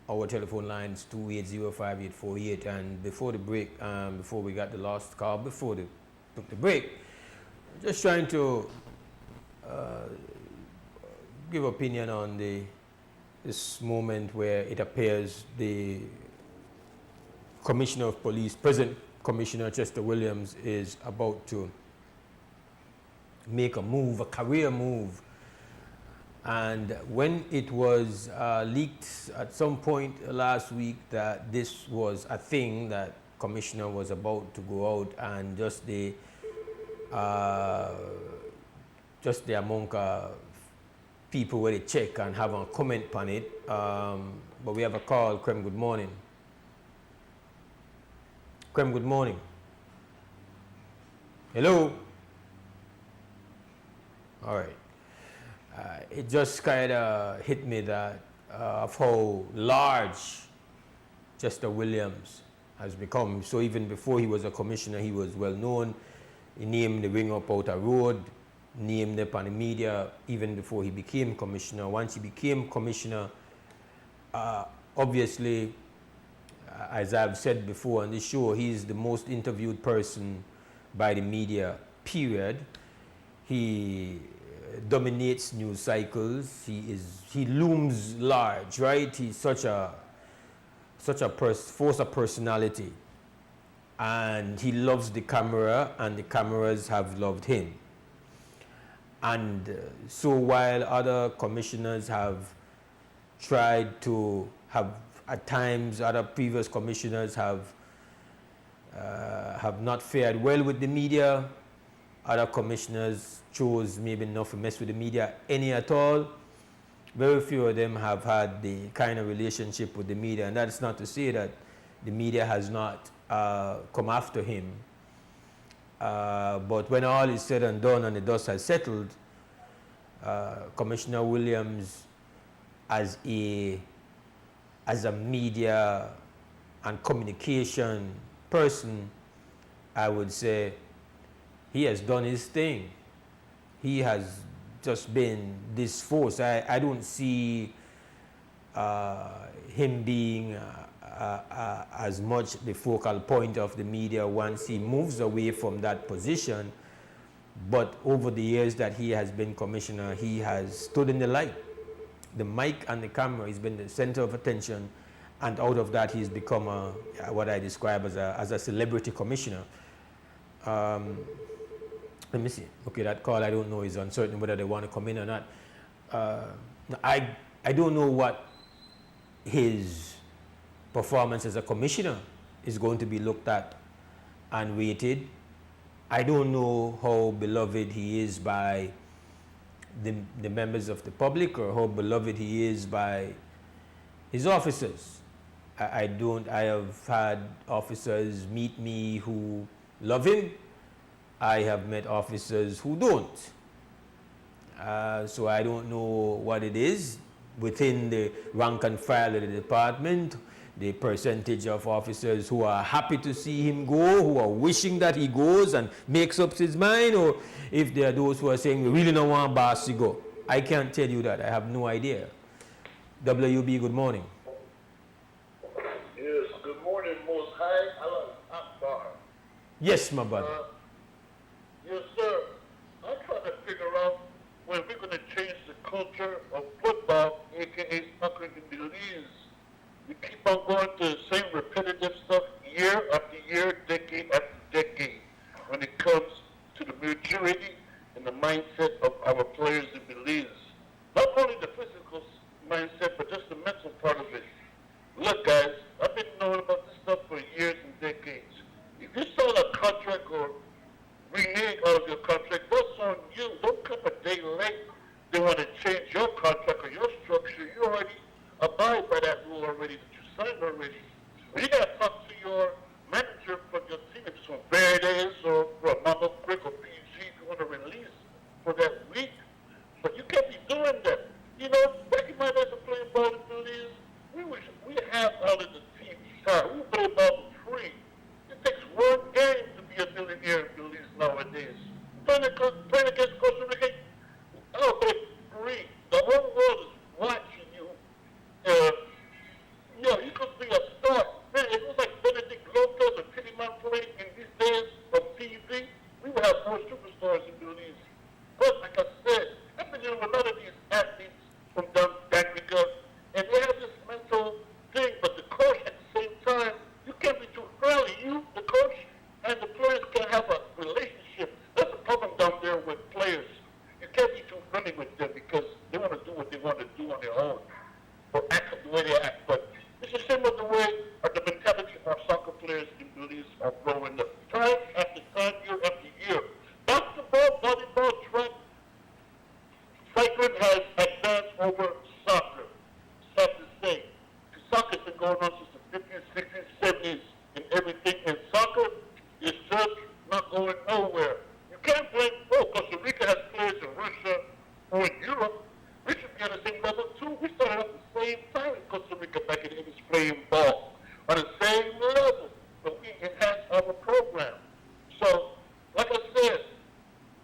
Our telephone line is 280-5848. And before the break, before we got the last call, before they took the break, just trying to give opinion on this moment where it appears the Commissioner of Police, present Commissioner Chester Williams, is about to make a move, a career move. And when it was leaked at some point last week that this was a thing that Commissioner was about to go out and just the among people where they check and have a comment on it. But we have a call. Krem, good morning. Krem, good morning. Hello. All right. It just kind of hit me that of how large Chester Williams has become. So even before he was a commissioner, he was well known. He named the ring up out a road, named up on the media even before he became commissioner. Once he became commissioner, obviously, as I've said before on this show, he's the most interviewed person by the media, period. He dominates news cycles. He looms large, right? He's such a force of personality, and he loves the camera, and the cameras have loved him. And so while other commissioners have tried to have, at times, other previous commissioners have not fared well with the media. Other commissioners chose maybe not to mess with the media any at all. Very few of them have had the kind of relationship with the media, and that's not to say that the media has not come after him. But when all is said and done and the dust has settled, Commissioner Williams, as a media and communication person, I would say he has done his thing. He has just been this force. I don't see him being as much the focal point of the media once he moves away from that position. But over the years that he has been commissioner, he has stood in the light. The mic and the camera has been the center of attention, and out of that he's become what I describe as a celebrity commissioner. Let me see. Okay, that call, I don't know, is uncertain whether they want to come in or not. I don't know what his performance as a commissioner is going to be looked at and rated. I don't know how beloved he is by the members of the public, or how beloved he is by his officers. I have had officers meet me who love him. I have met officers who don't. So I don't know what it is within the rank and file of the department, the percentage of officers who are happy to see him go, who are wishing that he goes and makes up his mind, or if there are those who are saying, we really don't want boss to go. I can't tell you that. I have no idea. WB, good morning. Yes, good morning, Mose Hyde. Hello, Akbar. Yes, my brother. Yes, sir. I'm trying to figure out when we're going to change the culture of football, a.k.a. soccer in Belize. We keep on going to the same repetitive stuff year after year, decade after decade, when it comes to the maturity and the mindset of our players in Belize. Not only the physical mindset, but just the mental part of it. Look, guys, I've been knowing about this stuff for years and decades. If you saw a contract or renege out of your contract, that's on you. Don't come a day late. They want to change your contract or your structure. You already abide by that rule already that you signed already. Well, you got to talk to your manager for your team, if it's for Verdes or for a Mama Brick or PG, if you want to release for that week. But you can't be doing that. You know, back in my days of playing ball in Belize, we have all of the TV side. We play ball for free. It takes one game to be a millionaire in Belize nowadays. Playing against Costa Rica, and the players can have a relationship. That's the problem down there with players. You can't be too friendly with them because they want to do what they want to do on their own or act the way they act. But it's the same with the way or the mentality of our soccer players in Belize are growing up. Time after time, year after year. Basketball, volleyball, track, cycling has advanced over soccer. Sad to say. Soccer's been going on since the 50s, 60s, 70s, and everything. And soccer is just not going nowhere. You can't blame, Costa Rica has players in Russia or in Europe. We should be on the same level too. We started at the same time in Costa Rica back in the 80s playing ball. On the same level, but we enhanced our program. So, like I said,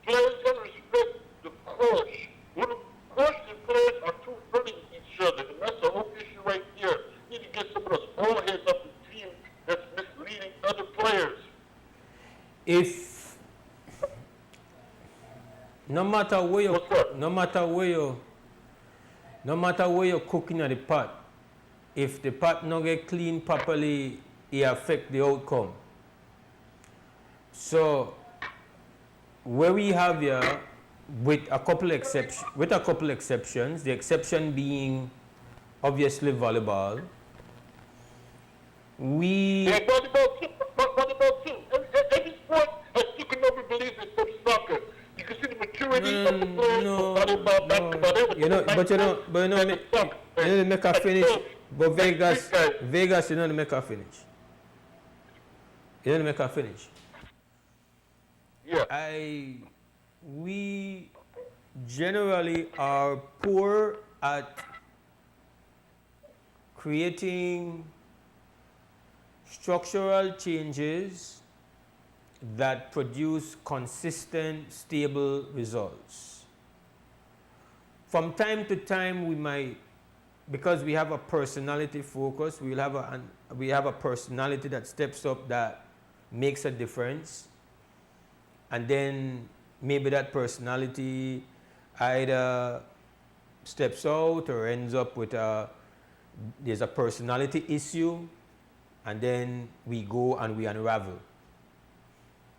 players gotta respect the coach. When the coach and players are too friendly with each other, and that's the whole issue right there. You need to get some of those old heads up the team that's misleading other players. If no matter where you're cooking at the pot, if the pot not get cleaned properly, it affect the outcome. So where we have here, with a couple exceptions, the exception being obviously volleyball. Yeah, volleyball too. Every sport has taken over Belize except soccer. You can see the maturity of the players volleyball, basketball. You know, make her finish. But Vegas, you know, make her finish. You know, make her finish. Yeah. We generally are poor at creating structural changes that produce consistent, stable results. From time to time, we might, because we have a personality focus, we have a personality that steps up that makes a difference. And then maybe that personality either steps out or ends up with there's a personality issue, and then we go and we unravel.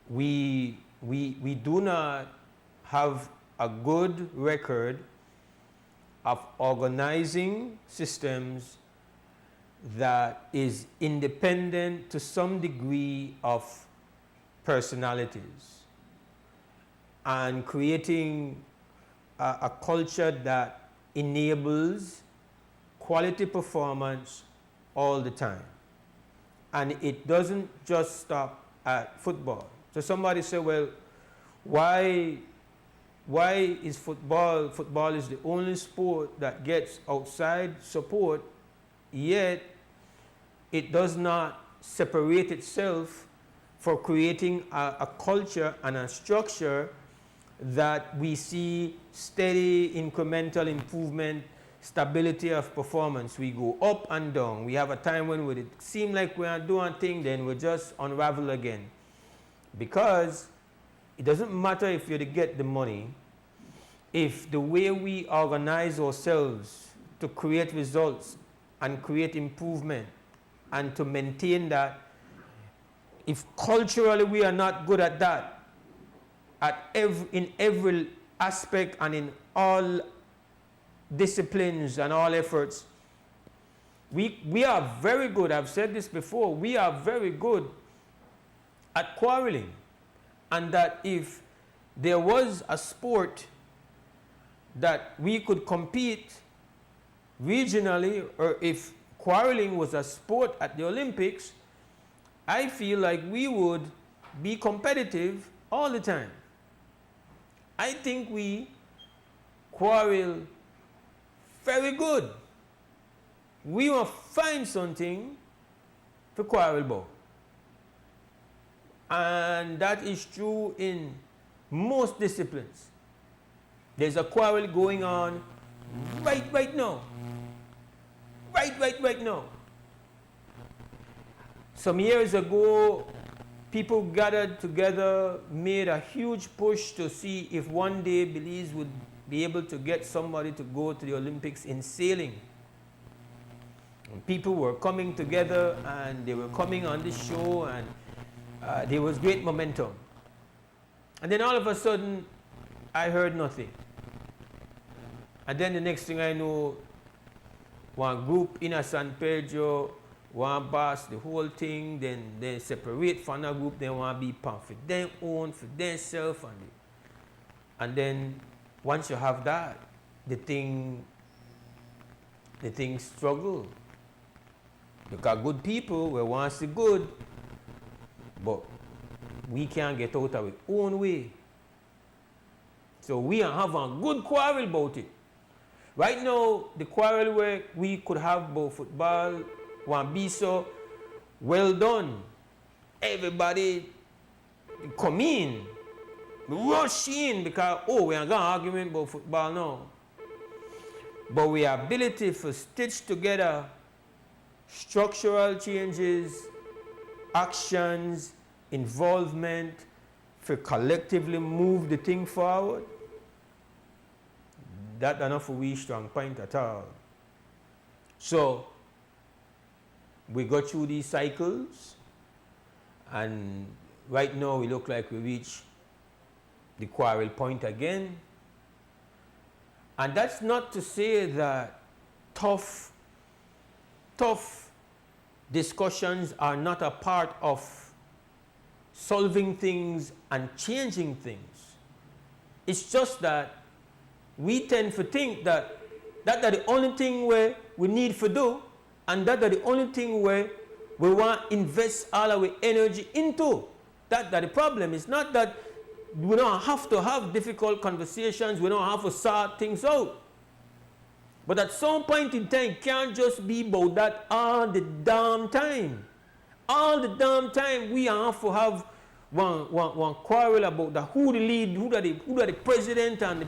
We do not have a good record of organizing systems that is independent to some degree of personalities and creating a culture that enables quality performance all the time. And it doesn't just stop at football. So somebody say, well, why is football is the only sport that gets outside support, yet it does not separate itself for creating a culture and a structure that we see steady incremental improvement, stability of performance. We go up and down. We have a time when it seems like we are doing a thing, then we just unravel again. Because it doesn't matter if you get the money, if the way we organize ourselves to create results and create improvement and to maintain that, if culturally we are not good at that, in every aspect and in all disciplines and all efforts, we are very good. I've said this before. We are very good at quarreling, and that if there was a sport that we could compete regionally, or if quarreling was a sport at the Olympics, I feel like we would be competitive all the time. I think we quarrel very good. We will find something to quarrel about. And that is true in most disciplines. There's a quarrel going on right now. Right now. Some years ago, people gathered together, made a huge push to see if one day Belize would be able to get somebody to go to the Olympics in sailing. And people were coming together and they were coming on the show, and there was great momentum. And then all of a sudden, I heard nothing. And then the next thing I know, one group in a San Pedro, one boss, the whole thing, then they separate from a group, they want to be pumped for them own, for themselves. And then once you have that, the thing struggle. Because good people, we want to see good, but we can't get out of our own way. So we have a good quarrel about it. Right now, the quarrel where we could have about football won't be so well done. Everybody come in, rush in because, we are going to argument about football now. But we have ability to stitch together structural changes, actions, involvement, for collectively move the thing forward. That's enough for we strong point at all. So we go through these cycles, and right now we look like we reach the quarrel point again. And that's not to say that tough discussions are not a part of solving things and changing things. It's just that we tend to think that that's the only thing where we need to do, and that's the only thing where we want to invest all our energy into. That's the problem. It's not that we don't have to have difficult conversations, we don't have to sort things out. But at some point in time, it can't just be about that all the damn time. All the damn time, we have to have one quarrel about the, who the lead, who are the president and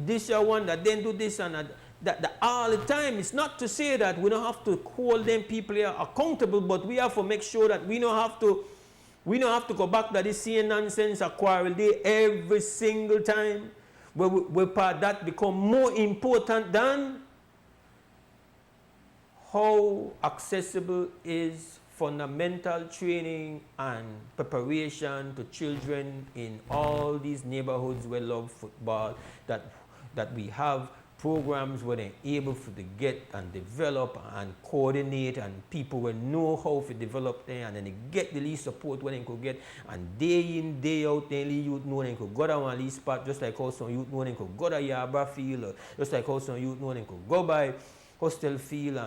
this one that then do this and that all the time. It's not to say that we don't have to hold them people here accountable, but we have to make sure that we don't have to go back to this same nonsense a quarrel day every single time. Where part that become more important than how accessible is fundamental training and preparation to children in all these neighborhoods where love football, that we have programs where they're able to get and develop and coordinate, and people will know how to develop them, and then they get the least support when they could get, and day in, day out, they youth know they could go down one least spot, just like how some youth know they could go to Yarborough Field, or just like how some youth know they could go by Hostel Field,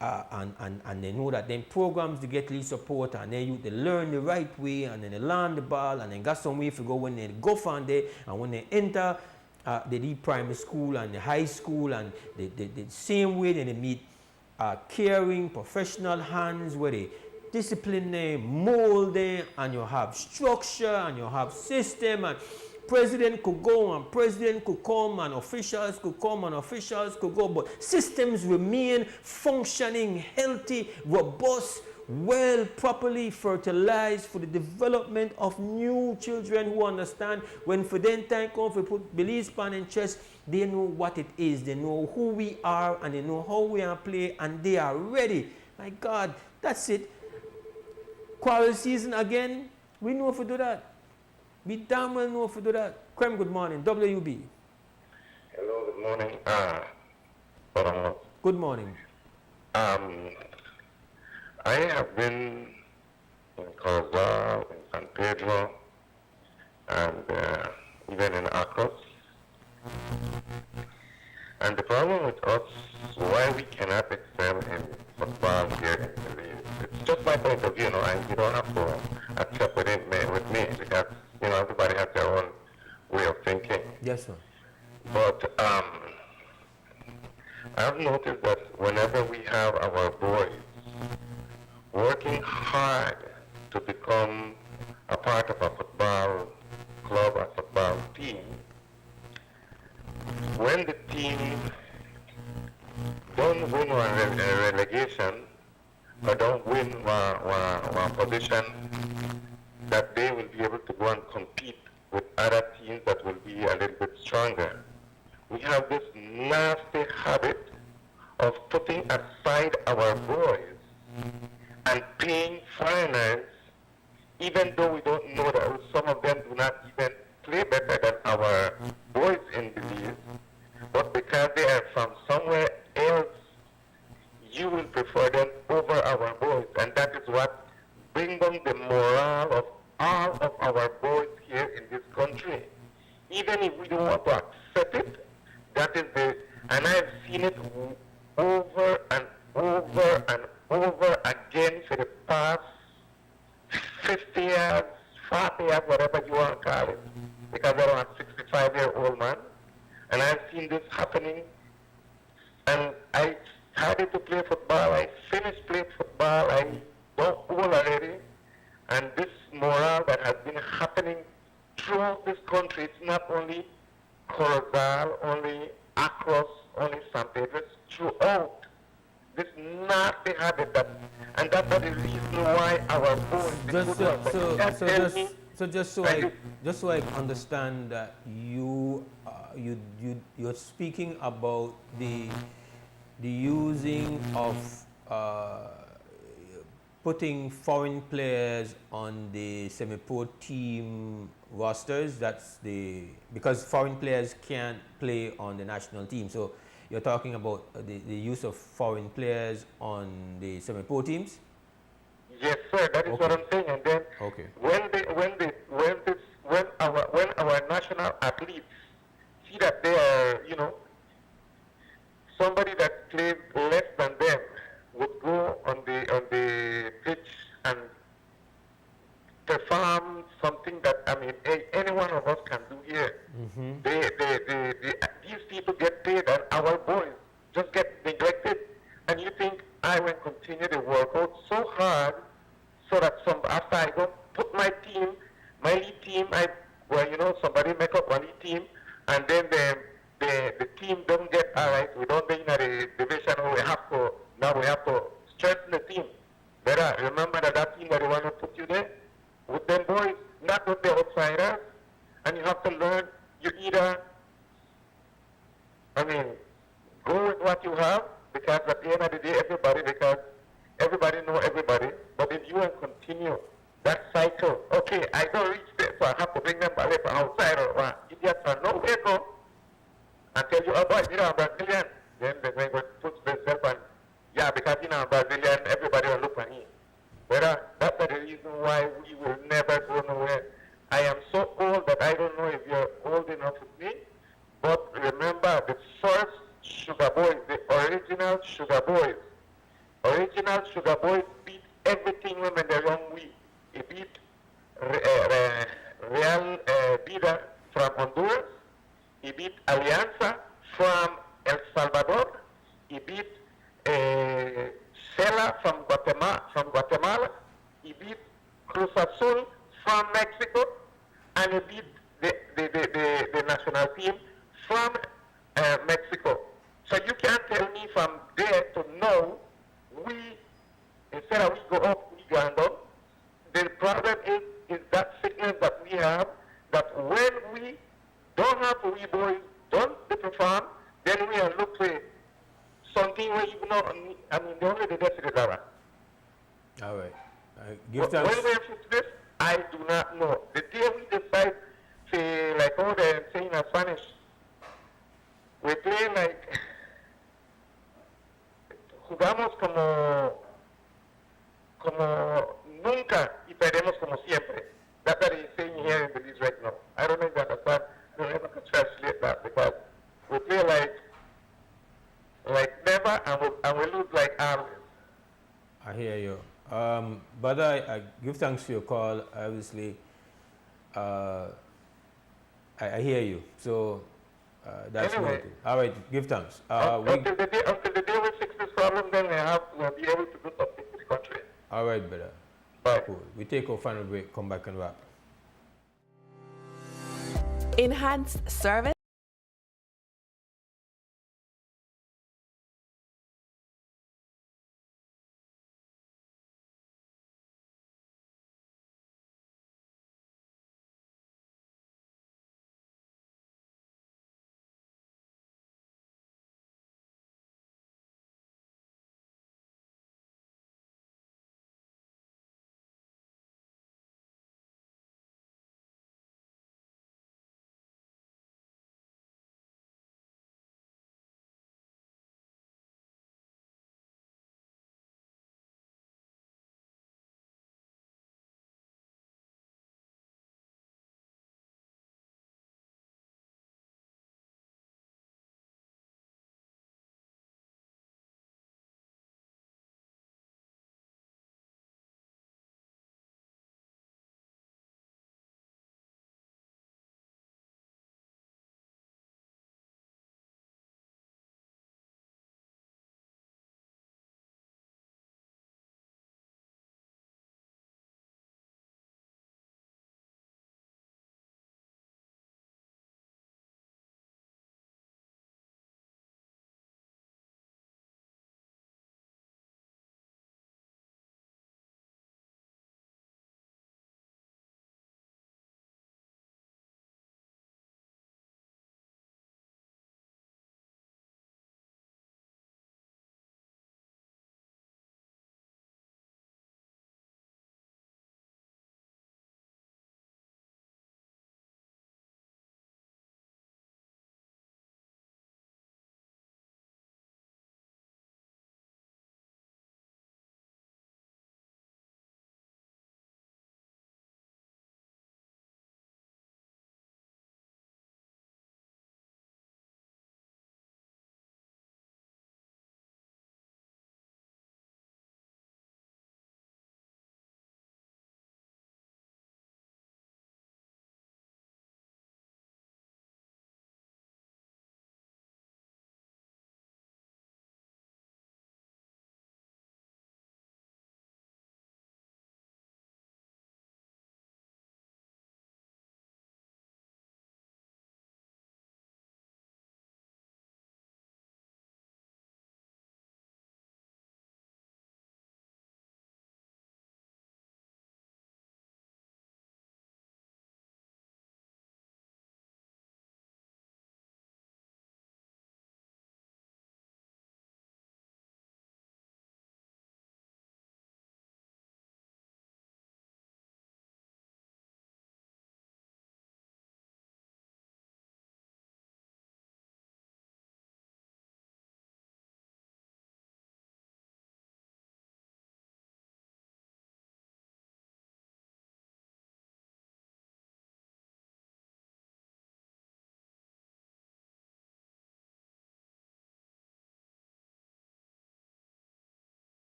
and they know that then programs to get least support, and then they learn the right way, and then they learn the ball, and then got some way to go when they go from there, and when they enter the primary school and the high school, and the same way they meet caring professional hands where they discipline them, mold them, and you have structure and you have system, and president could go and president could come and officials could come and officials could go, but systems remain functioning, healthy, robust, well, properly fertilized for the development of new children who understand when for them time come to put beliefs pan and chest, they know what it is, they know who we are, and they know how we are play, and they are ready. My God, that's it. Quarrel season again, we know if we do that. We damn well know if we do that. Krem, good morning. WUB. Hello, good morning. Good morning. I have been in Corozal, in San Pedro, and even in Acros. And the problem with us, why we cannot excel in football here in Belize, it's just my point of view, and you don't have to accept with me, because, everybody has their own way of thinking. Yes, sir. But I've noticed that whenever we have our boys working hard to become a part of a football club, a football team, when the team don't win a relegation or don't win one position, that they will be able to go and compete with other teams that will be a little bit stronger. We have this nasty habit of putting aside our boys and paying foreigners, even though we don't know that some of them do not even play better than our boys in Belize, but because they are from somewhere else, you will prefer them over our boys, and that is what brings down the morale of all of our boys here in this country. Even if we don't want to accept it, that is and I've seen it over and over and over again for the past 50 years, 40 years, whatever you want to call it, because I'm a 65-year-old man, and I've seen this happening, and I started to play football, I finished playing football, I don't old already, and this morale that has been happening throughout this country, it's not only Corozal, only across, only San Pedro, it's throughout. This not the habit that, and that's the reason why our boys. Just so I understand that you're speaking about the using of putting foreign players on the semi-pro team rosters. Because foreign players can't play on the national team. So you're talking about the use of foreign players on the semi-pro teams? Yes, sir. That is what I'm saying. And then when our national athletes see that they are, somebody that plays less than them would go on the pitch and perform something that any one of us can do here. These people get paid, and our boys just get neglected. And you think I will continue to work out so hard so that after I go put my lead team, somebody make up one lead team, and then the team don't get all right. We don't be in the division. We have to strengthen the team. Better remember that team that they want to put you there with them boys, not with the outsiders. And you have to learn. You either, go with what you have, because at the end of the day, everybody know everybody. But if you want to continue that cycle, okay, I don't reach there, so I have to bring them back from outside or idiots are nowhere go and tell you, oh boy, I'm Brazilian. Then they're going to put themselves on, because I'm Brazilian, everybody will look at me. But that's the reason why we will never go nowhere. I am so old that I don't know if you're old enough with me, but remember the first Sugar Boys, the original Sugar Boys. Original Sugar Boys beat everything when they're wrong we. He beat Real Vida from Honduras. He beat Alianza from El Salvador. He beat Cela from Guatemala. He beat Cruz Azul from Mexico. And he beat the national team from Mexico. So you can't tell me from there to know instead of we go up, we go down. The problem is that sickness that we have, that when we don't have we boys, don't perform, then we are look for something where the only the death is our. All right. When we have this, I do not know. The day we decide to, like all they're saying in Spanish, we play like, jugamos como nunca y perdemos como siempre. That's what he's saying here in Belize right now. I don't know if you understand. I don't know if I can translate that, because we play like never, and we lose like always. I hear you. But I give thanks for your call. Obviously, I hear you. So that's anyway, noted. All right, give thanks. Until the day we fix this problem, then we have to be able to do something for the country. All right, brother. Bye. Cool. We take our final break, come back and wrap. Enhanced service.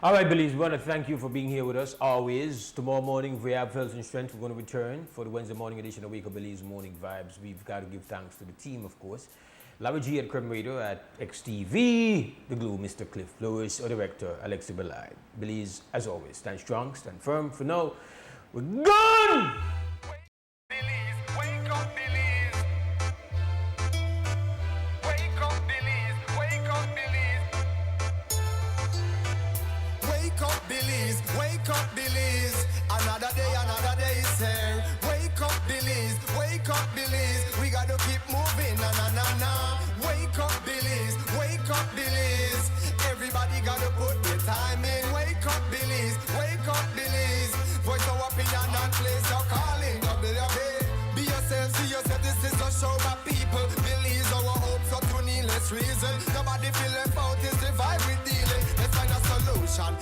All right, Belize, we want to thank you for being here with us always. Tomorrow morning, if we have health and strength, we're going to return for the Wednesday morning edition of Wake Up Belize Morning Vibes. We've got to give thanks to the team, of course. Larry G at Creme Radio, at XTV, the glue, Mr. Cliff Lewis, our director, Alexi Belay. Belize, as always, stand strong, stand firm. For now, we're gone! Wake up, Belize. Wake up, Belize. Wake up, Belize. Wake up, Belize. Wake up, Belize. Another day is here. Wake up, Belize. Wake up, Belize. We gotta keep moving, na na na na. Wake up, Belize. Wake up, Belize. Everybody gotta put their time in. Wake up, Belize. Wake up, Belize. Voice our opinion and place your calling. WUB. Be yourself, see yourself. This is a show by people. Belize our hopes are to needless reason. Nobody feel left out. It's the vibe we dealing. Let's find a solution.